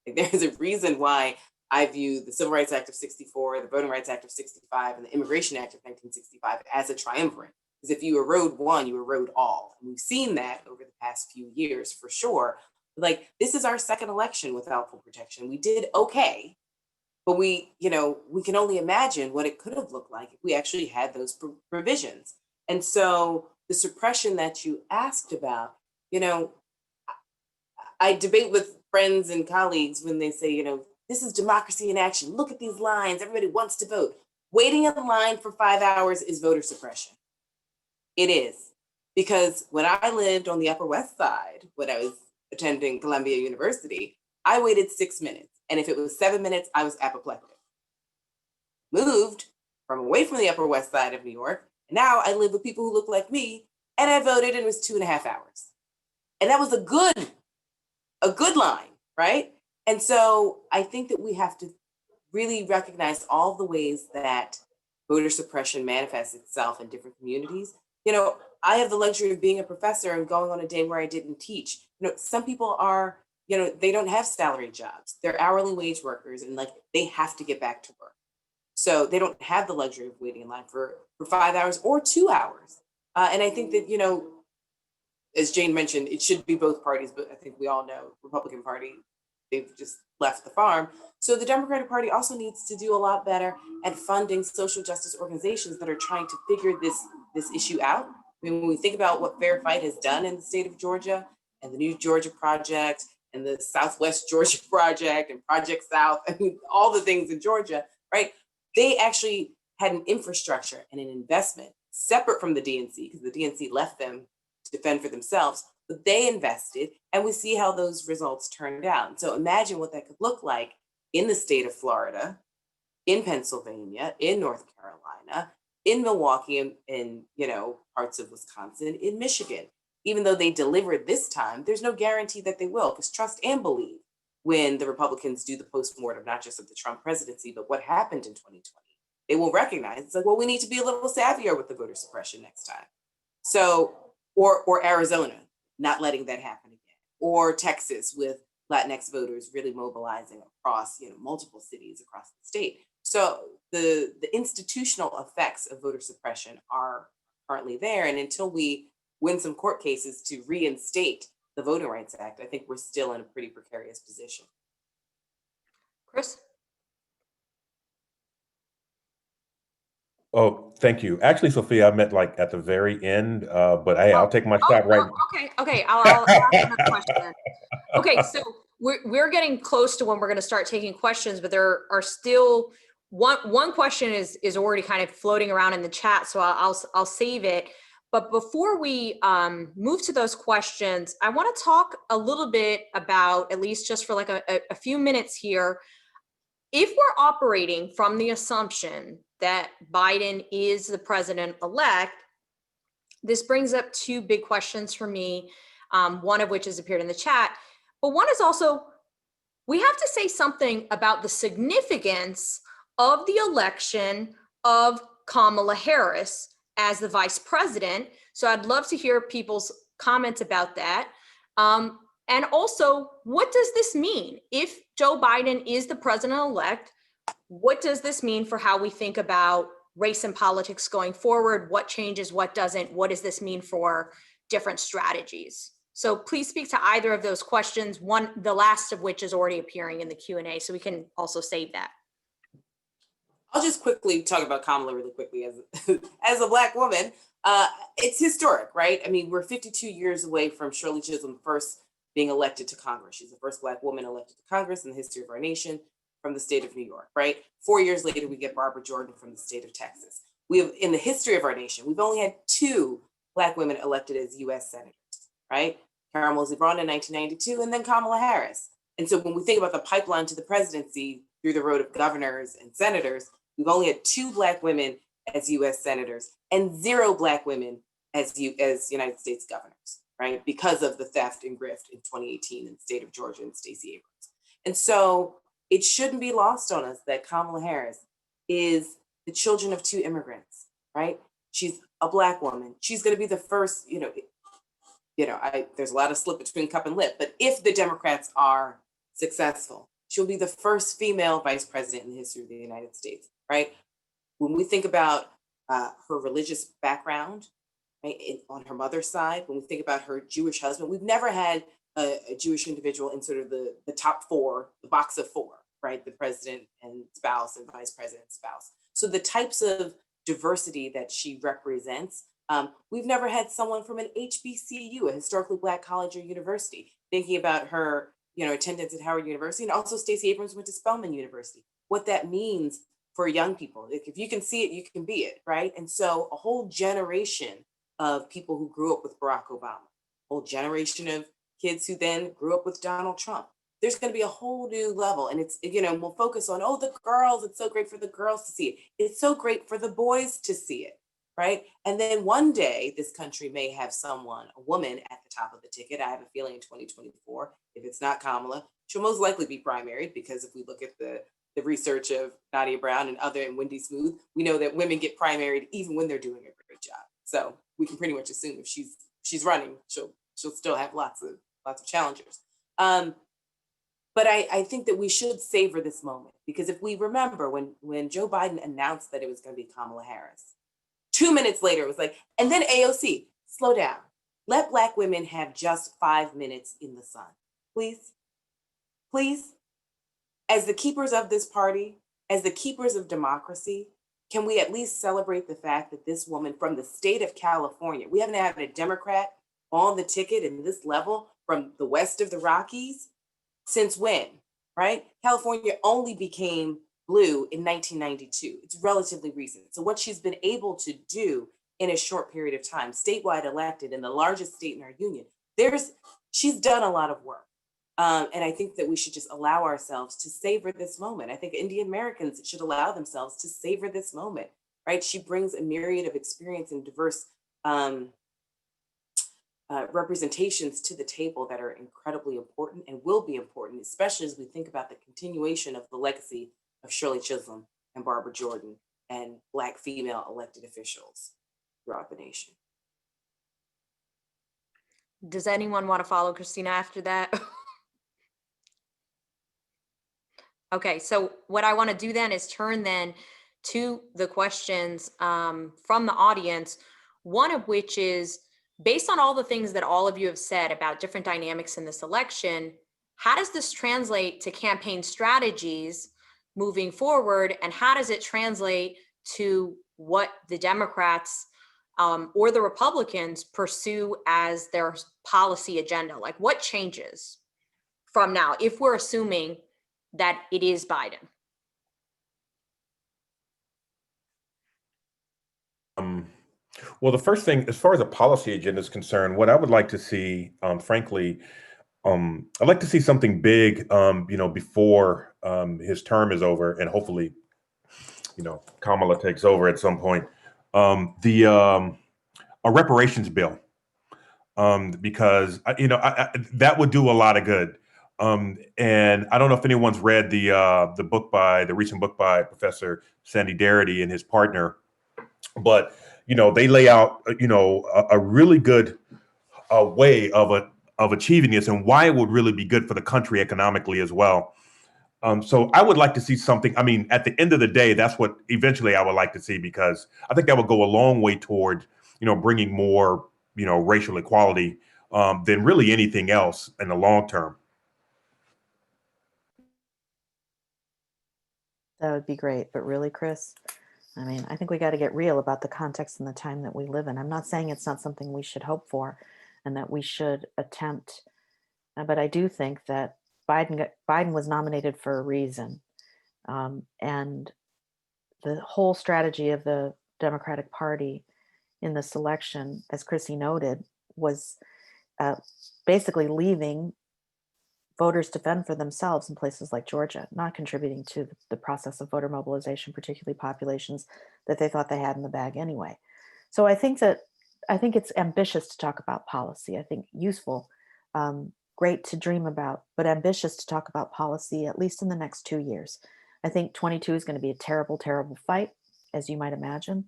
Like, there's a reason why I view the Civil Rights Act of 64, the Voting Rights Act of 65, and the Immigration Act of 1965 as a triumvirate. Because if you erode one, you erode all. And we've seen that over the past few years for sure. Like, this is our second election without full protection. We did okay, but we can only imagine what it could have looked like if we actually had those provisions. And so the suppression that you asked about, I debate with friends and colleagues when they say, this is democracy in action. Look at these lines. Everybody wants to vote. Waiting in line for 5 hours is voter suppression. It is. Because when I lived on the Upper West Side, when I was attending Columbia University, I waited 6 minutes. And if it was 7 minutes, I was apoplectic. Moved from away from the Upper West Side of New York. And now I live with people who look like me. And I voted and it was 2.5 hours. And that was a good line, right? And so I think that we have to really recognize all the ways that voter suppression manifests itself in different communities. I have the luxury of being a professor and going on a day where I didn't teach. Some people are, they don't have salary jobs. They're hourly wage workers and they have to get back to work. So they don't have the luxury of waiting in line for 5 hours or 2 hours. And I think that, as Jane mentioned, it should be both parties, but I think we all know Republican Party, they've just left the farm. So the Democratic Party also needs to do a lot better at funding social justice organizations that are trying to figure this issue out. I mean, when we think about what Fair Fight has done in the state of Georgia and the New Georgia Project and the Southwest Georgia Project and Project South, I mean, all the things in Georgia, right? They actually had an infrastructure and an investment separate from the DNC because the DNC left them to defend for themselves, but they invested and we see how those results turned out. So imagine what that could look like in the state of Florida, in Pennsylvania, in North Carolina, in Milwaukee, and in parts of Wisconsin, in Michigan. Even though they delivered this time, there's no guarantee that they will, because trust and believe when the Republicans do the postmortem, not just of the Trump presidency, but what happened in 2020. They will recognize it's like, well, we need to be a little savvier with the voter suppression next time. So, or Arizona, not letting that happen again, or Texas with Latinx voters really mobilizing across multiple cities across the state. So the institutional effects of voter suppression are currently there, and until we win some court cases to reinstate the Voting Rights Act, I think we're still in a pretty precarious position. Chris? Oh, thank you. Actually, Sophia, I meant at the very end, but hey, I'll take my shot right. Okay. I'll ask another question. Okay, so we're getting close to when we're going to start taking questions, but there are still one question is already kind of floating around in the chat, so I'll save it. But before we move to those questions, I want to talk a little bit about, at least just for a few minutes here, if we're operating from the assumption that Biden is the president-elect, this brings up two big questions for me, one of which has appeared in the chat. But one is also, we have to say something about the significance of the election of Kamala Harris as the vice president. So I'd love to hear people's comments about that. And also, what does this mean? If Joe Biden is the president-elect, what does this mean for how we think about race and politics going forward? What changes, what doesn't? What does this mean for different strategies? So please speak to either of those questions, the last of which is already appearing in the Q&A, so we can also save that. I'll just quickly talk about Kamala really quickly as a Black woman. It's historic, right? I mean, we're 52 years away from Shirley Chisholm first being elected to Congress. She's the first Black woman elected to Congress in the history of our nation from the state of New York, right? 4 years later, we get Barbara Jordán from the state of Texas. We have, in the history of our nation, we've only had 2 Black women elected as US senators, right? Karen Mosley Braun in 1992, and then Kamala Harris. And so when we think about the pipeline to the presidency through the road of governors and senators, we've only had 2 Black women as US senators and 0 Black women as United States governors, right? Because of the theft and grift in 2018 in the state of Georgia and Stacey Abrams. And so it shouldn't be lost on us that Kamala Harris is the children of 2 immigrants, right? She's a Black woman. She's going to be the first, there's a lot of slip between cup and lip, but if the Democrats are successful, She'll be the first female vice president in the history of the United States, right? When we think about her religious background, right, on her mother's side, when we think about her Jewish husband, we've never had a Jewish individual in sort of the top four, the box of four, right? The president and spouse and vice president spouse. So the types of diversity that she represents, we've never had someone from an HBCU, a historically Black college or university, thinking about her, attendance at Howard University, and also Stacey Abrams went to Spelman University. What that means for young people, if you can see it, you can be it, right? And so a whole generation of people who grew up with Barack Obama, a whole generation of kids who then grew up with Donald Trump. There's going to be a whole new level. And it's, we'll focus on, the girls, it's so great for the girls to see it. It's so great for the boys to see it, right? And then one day this country may have someone, a woman at the top of the ticket. I have a feeling in 2024, if it's not Kamala, she'll most likely be primaried, because if we look at the research of Nadia Brown and Wendy Smooth, we know that women get primaried even when they're doing a great job. So we can pretty much assume if she's running, she'll still have lots of challengers. But I think that we should savor this moment, because if we remember when Joe Biden announced that it was going to be Kamala Harris, 2 minutes later it was like, and then AOC, slow down. Let Black women have just 5 minutes in the sun, please, please. As the keepers of this party, as the keepers of democracy, can we at least celebrate the fact that this woman from the state of California, we haven't had a Democrat on the ticket in this level from the west of the Rockies since when, right? California only became blue in 1992. It's relatively recent. So what she's been able to do in a short period of time, statewide elected in the largest state in our union, she's done a lot of work. And I think that we should just allow ourselves to savor this moment. I think Indian Americans should allow themselves to savor this moment, right? She brings a myriad of experience and diverse representations to the table that are incredibly important and will be important, especially as we think about the continuation of the legacy of Shirley Chisholm and Barbara Jordán and Black female elected officials throughout the nation. Does anyone want to follow Christina after that? Okay, so what I want to do then is turn then to the questions from the audience, one of which is, based on all the things that all of you have said about different dynamics in this election, how does this translate to campaign strategies moving forward? And how does it translate to what the Democrats or the Republicans pursue as their policy agenda? Like, what changes from now, if we're assuming that it is Biden? Well, the first thing, as far as a policy agenda is concerned, what I would like to see, frankly, I'd like to see something big, before his term is over, and hopefully, Kamala takes over at some point. A reparations bill, because that would do a lot of good. And I don't know if anyone's read the recent book by Professor Sandy Darity and his partner, but they lay out a really good way of achieving this, and why it would really be good for the country economically as well. So I would like to see something. I mean, at the end of the day, that's what eventually I would like to see, because I think that would go a long way toward bringing more racial equality than really anything else in the long term. That would be great. But really, Chris, I mean, I think we got to get real about the context and the time that we live in. I'm not saying it's not something we should hope for and that we should attempt, but I do think that Biden was nominated for a reason. And the whole strategy of the Democratic Party in this election, as Chrissy noted, was basically leaving voters to fend for themselves in places like Georgia, not contributing to the process of voter mobilization, particularly populations that they thought they had in the bag anyway. So I think it's ambitious to talk about policy. I think useful, great to dream about, but ambitious to talk about policy, at least in the next 2 years. I think 22 is going to be a terrible, terrible fight, as you might imagine.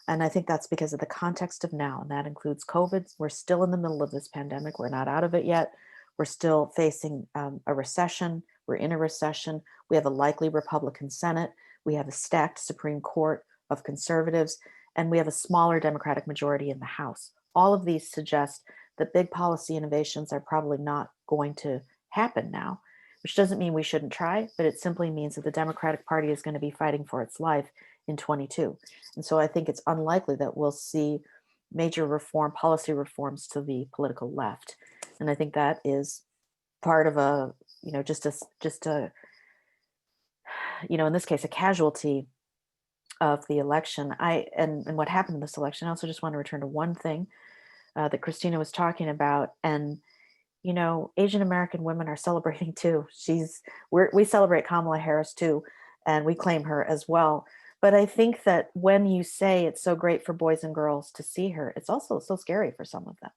And I think that's because of the context of now, and that includes COVID. We're still in the middle of this pandemic. We're not out of it yet. We're still facing a recession. We're in a recession. We have a likely Republican Senate. We have a stacked Supreme Court of conservatives, and we have a smaller Democratic majority in the House. All of these suggest that big policy innovations are probably not going to happen now, which doesn't mean we shouldn't try, but it simply means that the Democratic Party is going to be fighting for its life in 22. And so I think it's unlikely that we'll see major policy reforms to the political left. And I think that is part of a, just a, in this case, a casualty of the election. And what happened in this election, I also just want to return to one thing that Christina was talking about. And, Asian American women are celebrating too. We celebrate Kamala Harris too, and we claim her as well. But I think that when you say it's so great for boys and girls to see her, it's also so scary for some of them,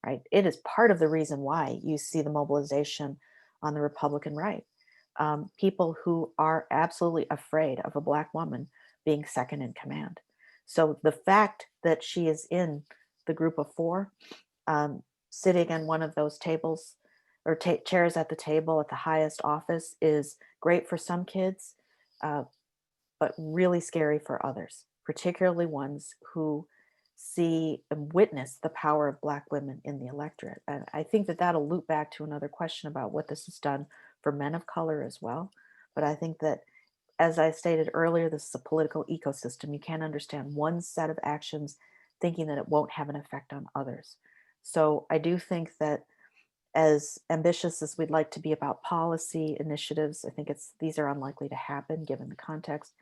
right? It is part of the reason why you see the mobilization on the Republican right. People who are absolutely afraid of a Black woman being second in command. So the fact that she is in the group of four, sitting in one of those tables or chairs at the table at the highest office is great for some kids, but really scary for others, particularly ones who see and witness the power of Black women in the electorate. And I think that that'll loop back to another question about what this has done for men of color as well. But I think that, as I stated earlier, this is a political ecosystem. You can't understand one set of actions thinking that it won't have an effect on others. So I do think that, as ambitious as we'd like to be about policy initiatives, I think these are unlikely to happen given the context.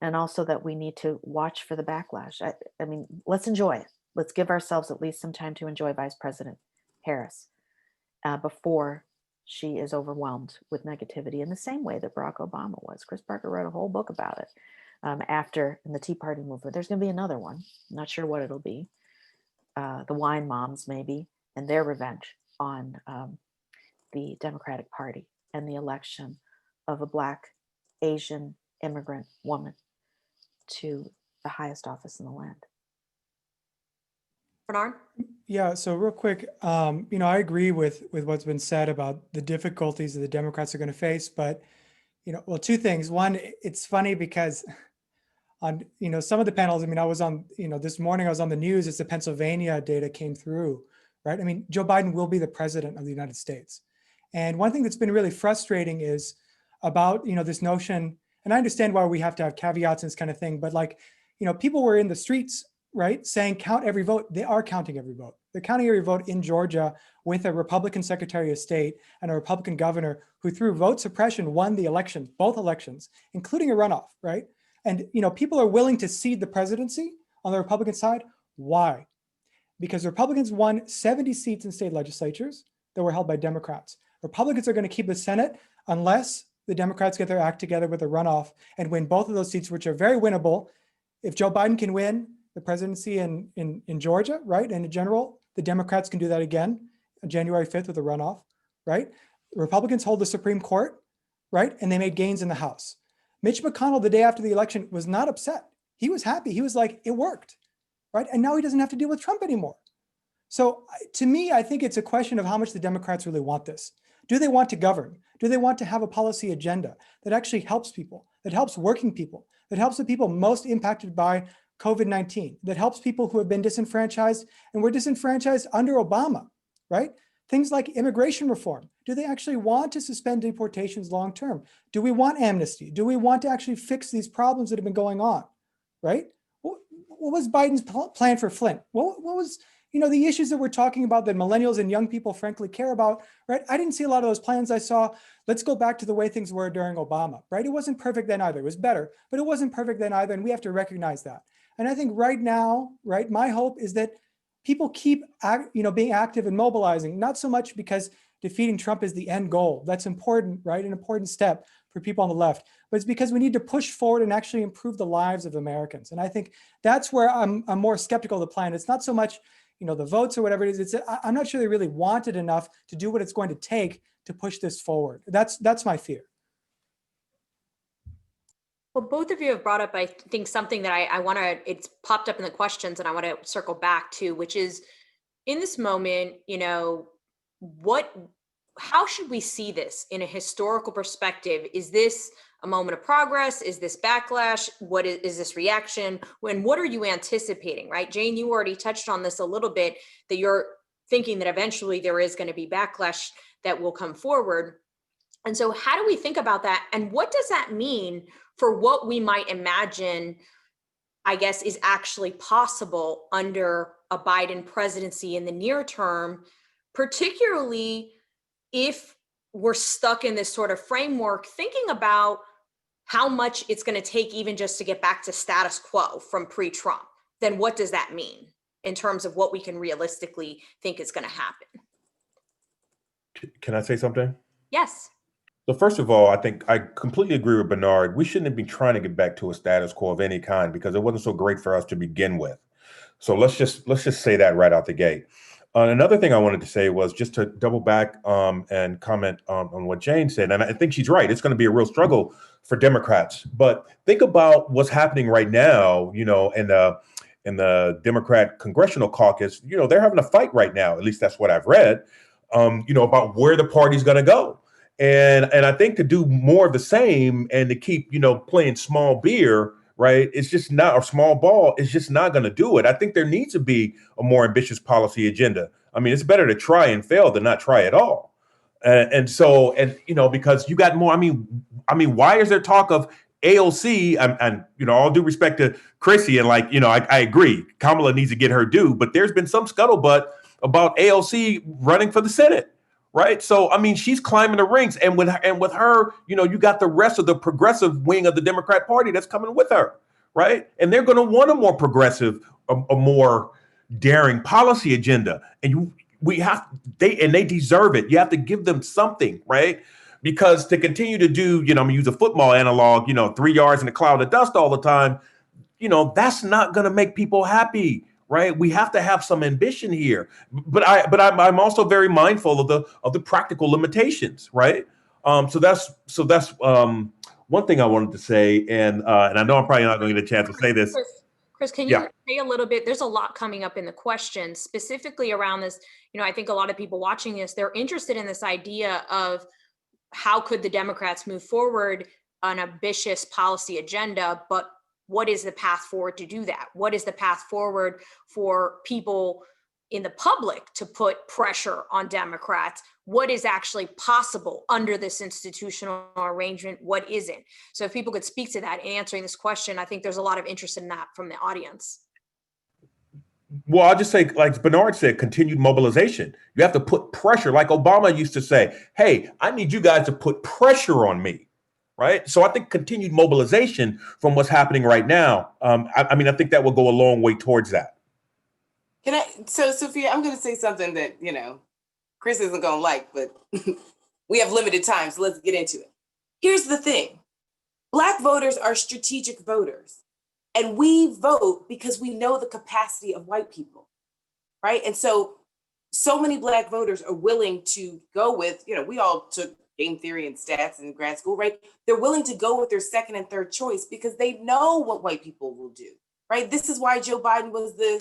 And also that we need to watch for the backlash. I mean, let's enjoy it. Let's give ourselves at least some time to enjoy Vice President Harris before she is overwhelmed with negativity in the same way that Barack Obama was. Chris Parker wrote a whole book about it after in the Tea Party movement. There's going to be another one. I'm not sure what it'll be. The wine moms maybe, and their revenge on the Democratic Party and the election of a Black Asian immigrant woman to the highest office in the land. Bernard? Yeah, so real quick, I agree with what's been said about the difficulties that the Democrats are going to face, but, two things. One, it's funny because on, some of the panels, I was on, this morning I was on the news as the Pennsylvania data came through, right? Joe Biden will be the president of the United States. And one thing that's been really frustrating is about, this notion, and I understand why we have to have caveats and this kind of thing, but people were in the streets, right, saying count every vote. They are counting every vote. They're counting every vote in Georgia with a Republican Secretary of State and a Republican governor who, through vote suppression, won the election, both elections, including a runoff, right? And people are willing to cede the presidency on the Republican side. Why? Because Republicans won 70 seats in state legislatures that were held by Democrats. Republicans are going to keep the Senate unless the Democrats get their act together with a runoff and win both of those seats, which are very winnable. If Joe Biden can win the presidency in Georgia, right, and in general, the Democrats can do that again on January 5th with a runoff, right? Republicans hold the Supreme Court, right, and they made gains in the House. Mitch McConnell, the day after the election, was not upset. He was happy. He was like, it worked, right? And now he doesn't have to deal with Trump anymore. So to me, I think it's a question of how much the Democrats really want this. Do they want to govern? Do they want to have a policy agenda that actually helps people, that helps working people, that helps the people most impacted by COVID-19, that helps people who have been disenfranchised and were disenfranchised under Obama, right? Things like immigration reform. Do they actually want to suspend deportations long-term? Do we want amnesty? Do we want to actually fix these problems that have been going on, right? What was Biden's plan for Flint? What was, the issues that we're talking about that millennials and young people frankly care about, right? I didn't see a lot of those plans. I saw, let's go back to the way things were during Obama, right? It wasn't perfect then either. It was better, but it wasn't perfect then either. And we have to recognize that. And I think right now, right, my hope is that people keep, being active and mobilizing, not so much because defeating Trump is the end goal. That's important, right? An important step for people on the left, but it's because we need to push forward and actually improve the lives of Americans. And I think that's where I'm more skeptical of the plan. It's not so much, the votes or whatever it is. I'm not sure they really want it enough to do what it's going to take to push this forward. That's my fear. Well, both of you have brought up, I think, something that I want to, it's popped up in the questions and I want to circle back to, which is in this moment, how should we see this in a historical perspective? Is this a moment of progress? Is this backlash? What is this reaction? What are you anticipating, right? Jane, you already touched on this a little bit, that you're thinking that eventually there is going to be backlash that will come forward. And so how do we think about that? And what does that mean for what we might imagine, I guess, is actually possible under a Biden presidency in the near term, particularly if we're stuck in this sort of framework, thinking about how much it's going to take even just to get back to status quo from pre-Trump, then what does that mean in terms of what we can realistically think is going to happen? Can I say something? Yes. So first of all, I think I completely agree with Bernard. We shouldn't be trying to get back to a status quo of any kind because it wasn't so great for us to begin with. So let's just say that right out the gate. Another thing I wanted to say was just to double back and comment on what Jane said. And I think she's right. It's going to be a real struggle for Democrats. But think about what's happening right now, in the Democrat Congressional Caucus. They're having a fight right now. At least that's what I've read, about where the party's going to go. And I think to do more of the same and to keep, playing small beer, right? It's just not, or small ball is just not going to do it. I think there needs to be a more ambitious policy agenda. I mean, it's better to try and fail than not try at all. So, because you got more, I mean, why is there talk of AOC and all due respect to Chrissy and I agree, Kamala needs to get her due, but there's been some scuttlebutt about AOC running for the Senate. Right. So, I mean, she's climbing the ranks and with her, you got the rest of the progressive wing of the Democrat Party that's coming with her. Right. And they're going to want a more progressive, a more daring policy agenda. And they deserve it. You have to give them something. Right. Because to continue to do, I'm going to use a football analog, 3 yards in a cloud of dust all the time, that's not going to make people happy. Right, we have to have some ambition here, but I'm also very mindful of the practical limitations. Right, so that's one thing I wanted to say, and I know I'm probably not going to get a chance to say this. Chris, can you say a little bit? There's a lot coming up in the question specifically around this. I think a lot of people watching this, they're interested in this idea of how could the Democrats move forward an ambitious policy agenda, but what is the path forward to do that? What is the path forward for people in the public to put pressure on Democrats? What is actually possible under this institutional arrangement? What isn't? So if people could speak to that in answering this question, I think there's a lot of interest in that from the audience. Well, I'll just say, like Bernard said, continued mobilization. You have to put pressure, like Obama used to say, hey, I need you guys to put pressure on me. Right. So I think continued mobilization from what's happening right now. I think that will go a long way towards that. So Sophia, I'm going to say something that, Chris isn't going to like, but we have limited time. So let's get into it. Here's the thing. Black voters are strategic voters, and we vote because we know the capacity of white people. Right. And so many Black voters are willing to go with, we all took game theory and stats in grad school, right? They're willing to go with their second and third choice because they know what white people will do, right? This is why Joe Biden was the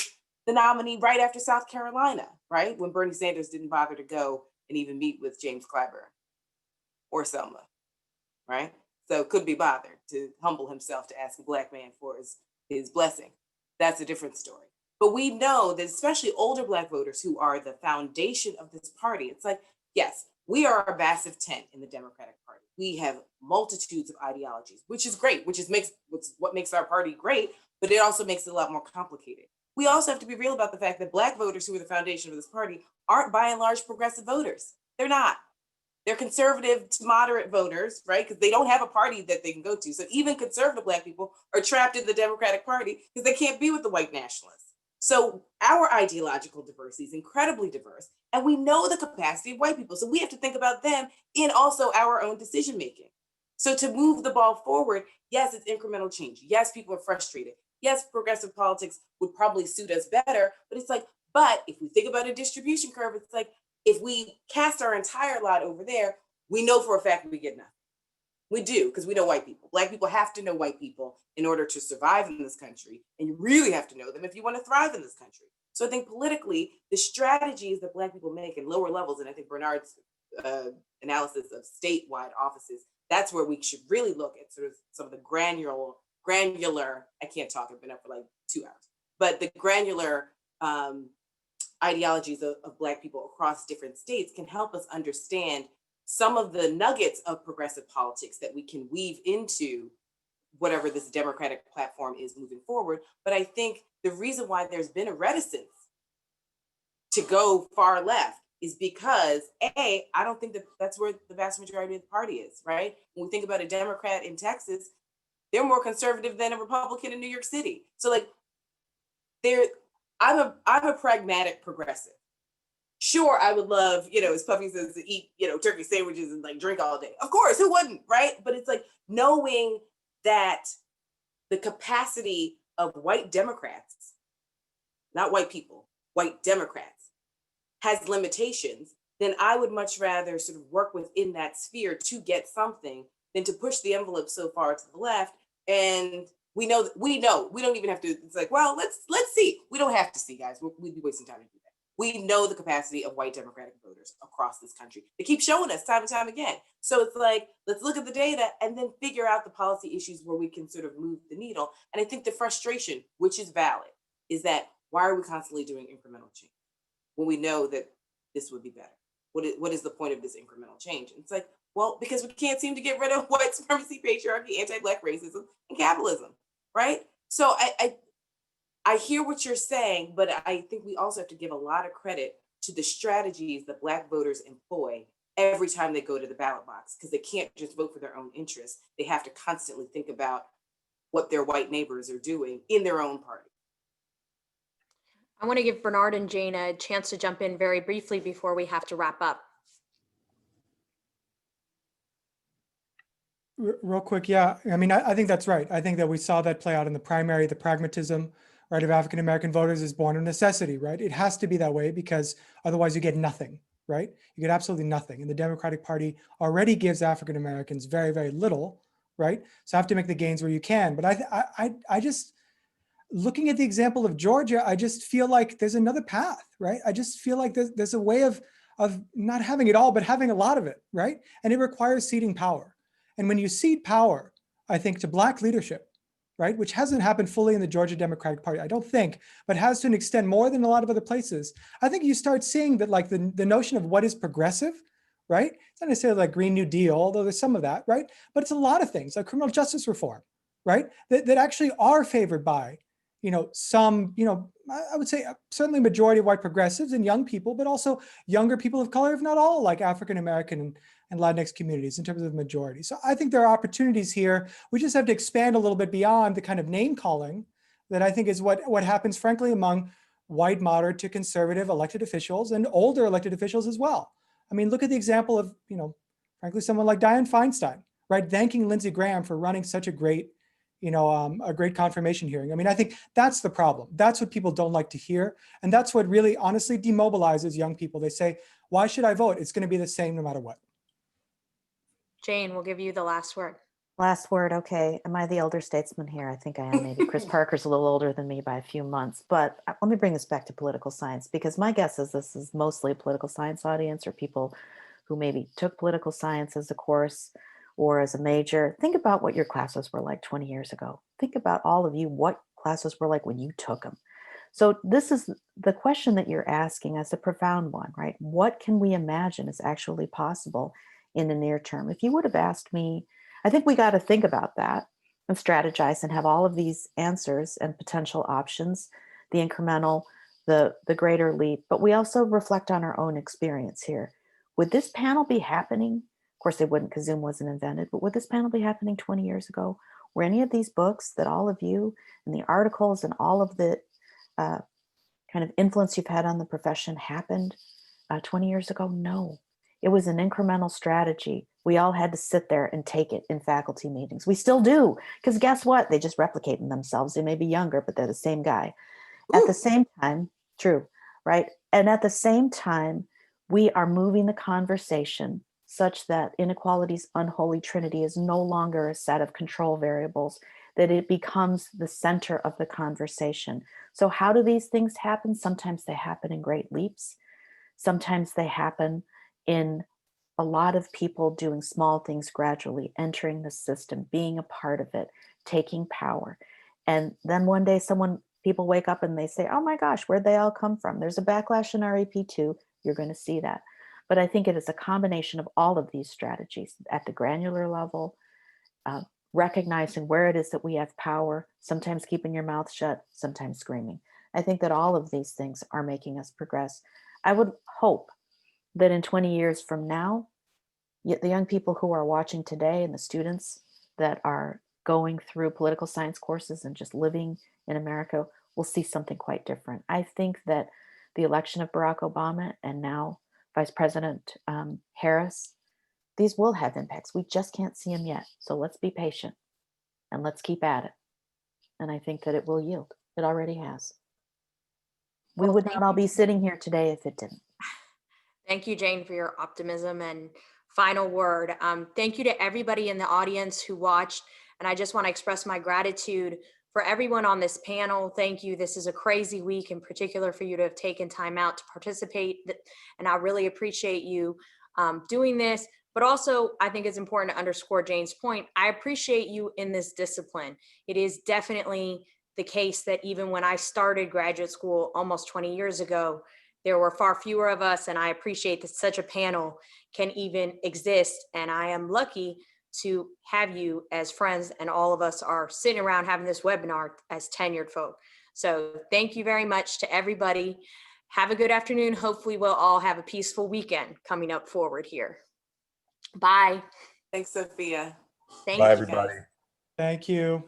nominee right after South Carolina, right? When Bernie Sanders didn't bother to go and even meet with James Clyburn or Selma, right? So couldn't be bothered to humble himself to ask a Black man for his blessing. That's a different story. But we know that especially older Black voters who are the foundation of this party, it's like, yes, we are a massive tent in the Democratic Party. We have multitudes of ideologies, which is great, what makes our party great, but it also makes it a lot more complicated. We also have to be real about the fact that Black voters who are the foundation of this party aren't by and large progressive voters. They're not. They're conservative to moderate voters, right? Because they don't have a party that they can go to. So even conservative Black people are trapped in the Democratic Party because they can't be with the white nationalists. So our ideological diversity is incredibly diverse, and we know the capacity of white people. So we have to think about them in also our own decision-making. So to move the ball forward, yes, it's incremental change. Yes, people are frustrated. Yes, progressive politics would probably suit us better, but it's like, but if we think about a distribution curve, it's like, if we cast our entire lot over there, we know for a fact we get nothing. We do, because we know white people. Black people have to know white people in order to survive in this country. And you really have to know them if you want to thrive in this country. So I think politically, the strategies that Black people make in lower levels, and I think Bernard's analysis of statewide offices, that's where we should really look at sort of some of the granular, I can't talk, I've been up for like 2 hours, but the granular ideologies of Black people across different states can help us understand some of the nuggets of progressive politics that we can weave into whatever this democratic platform is moving forward. But I think the reason why there's been a reticence to go far left is because I don't think that that's where the vast majority of the party is, right? When we think about a Democrat in Texas, they're more conservative than a Republican in New York City. So like, I'm a pragmatic progressive. Sure, I would love, as Puffy says, to eat, turkey sandwiches and like drink all day. Of course, who wouldn't, right? But it's like knowing that the capacity of white Democrats, not white people, white Democrats, has limitations, then I would much rather sort of work within that sphere to get something than to push the envelope so far to the left. And we know, we don't even have to, it's like, well, let's see. We don't have to see, guys. We'd be wasting time to do that. We know the capacity of white Democratic voters across this country. They keep showing us time and time again. So it's like, let's look at the data and then figure out the policy issues where we can sort of move the needle. And I think the frustration, which is valid, is that why are we constantly doing incremental change when we know that this would be better? What is the point of this incremental change? And it's like, well, because we can't seem to get rid of white supremacy, patriarchy, anti-Black racism, and capitalism, right? So I hear what you're saying, but I think we also have to give a lot of credit to the strategies that Black voters employ every time they go to the ballot box, because they can't just vote for their own interests. They have to constantly think about what their white neighbors are doing in their own party. I want to give Bernard and Jane a chance to jump in very briefly before we have to wrap up. Real quick, yeah. I mean, I think that's right. I think that we saw that play out in the primary. The pragmatism, right, of African-American voters is born of necessity, right? It has to be that way because otherwise you get nothing, right? You get absolutely nothing. And the Democratic Party already gives African-Americans very, very little, right? So I have to make the gains where you can. But I just, looking at the example of Georgia, I just feel like there's another path, right? I just feel like there's a way of not having it all, but having a lot of it, right? And it requires ceding power. And when you cede power, I think, to Black leadership, right, which hasn't happened fully in the Georgia Democratic Party, I don't think, but has to an extent more than a lot of other places, I think you start seeing that like the notion of what is progressive, right? It's not necessarily like Green New Deal, although there's some of that, right? But it's a lot of things, like criminal justice reform, right? That actually are favored by, some, I would say certainly majority of white progressives and young people, but also younger people of color, if not all, like African-American and Latinx communities in terms of the majority. So I think there are opportunities here. We just have to expand a little bit beyond the kind of name calling that I think is what happens, frankly, among white, moderate to conservative elected officials and older elected officials as well. I mean, look at the example of, frankly, someone like Dianne Feinstein, right? Thanking Lindsey Graham for running such a great confirmation hearing. I mean, I think that's the problem. That's what people don't like to hear. And that's what really honestly demobilizes young people. They say, why should I vote? It's going to be the same no matter what. Jane, we'll give you the last word. Last word. Okay. Am I the elder statesman here? I think I am. Maybe Chris Parker's a little older than me by a few months, but let me bring this back to political science, because my guess is this is mostly a political science audience or people who maybe took political science as a course or as a major. Think about what your classes were like 20 years ago. Think about all of you, what classes were like when you took them. So this is the question that you're asking as a profound one, right? What can we imagine is actually possible in the near term? If you would have asked me, I think we got to think about that and strategize and have all of these answers and potential options, the incremental, the greater leap, but we also reflect on our own experience here. Would this panel be happening? Of course, they wouldn't because Zoom wasn't invented, but would this panel be happening 20 years ago? Were any of these books that all of you and the articles and all of the kind of influence you've had on the profession happened 20 years ago? No. It was an incremental strategy. We all had to sit there and take it in faculty meetings. We still do, because guess what? They just replicate in themselves. They may be younger, but they're the same guy. Ooh. At the same time, true, right? And at the same time, we are moving the conversation such that inequality's unholy trinity is no longer a set of control variables, that it becomes the center of the conversation. So how do these things happen? Sometimes they happen in great leaps. Sometimes they happen in a lot of people doing small things gradually, entering the system, being a part of it, taking power. And then one day people wake up and they say, oh my gosh, where'd they all come from? There's a backlash in RAP too. You're going to see that. But I think it is a combination of all of these strategies at the granular level, recognizing where it is that we have power, sometimes keeping your mouth shut, sometimes screaming. I think that all of these things are making us progress. I would hope that in 20 years from now, the young people who are watching today and the students that are going through political science courses and just living in America will see something quite different. I think that the election of Barack Obama and now Vice President Harris, these will have impacts. We just can't see them yet. So let's be patient and let's keep at it. And I think that it will yield. It already has. We Well, would thank not all you. be sitting here today if it didn't. Thank you, Jane, for your optimism and final word. Thank you to everybody in the audience who watched. And I just want to express my gratitude for everyone on this panel. Thank you. This is a crazy week, in particular for you to have taken time out to participate. And I really appreciate you doing this. But also, I think it's important to underscore Jane's point. I appreciate you in this discipline. It is definitely the case that even when I started graduate school almost 20 years ago, there were far fewer of us, and I appreciate that such a panel can even exist. And I am lucky to have you as friends, and all of us are sitting around having this webinar as tenured folk. So thank you very much to everybody. Have a good afternoon. Hopefully we'll all have a peaceful weekend coming up forward here. Bye. Thanks, Sophia. Thank Bye, you. everybody. Thank you.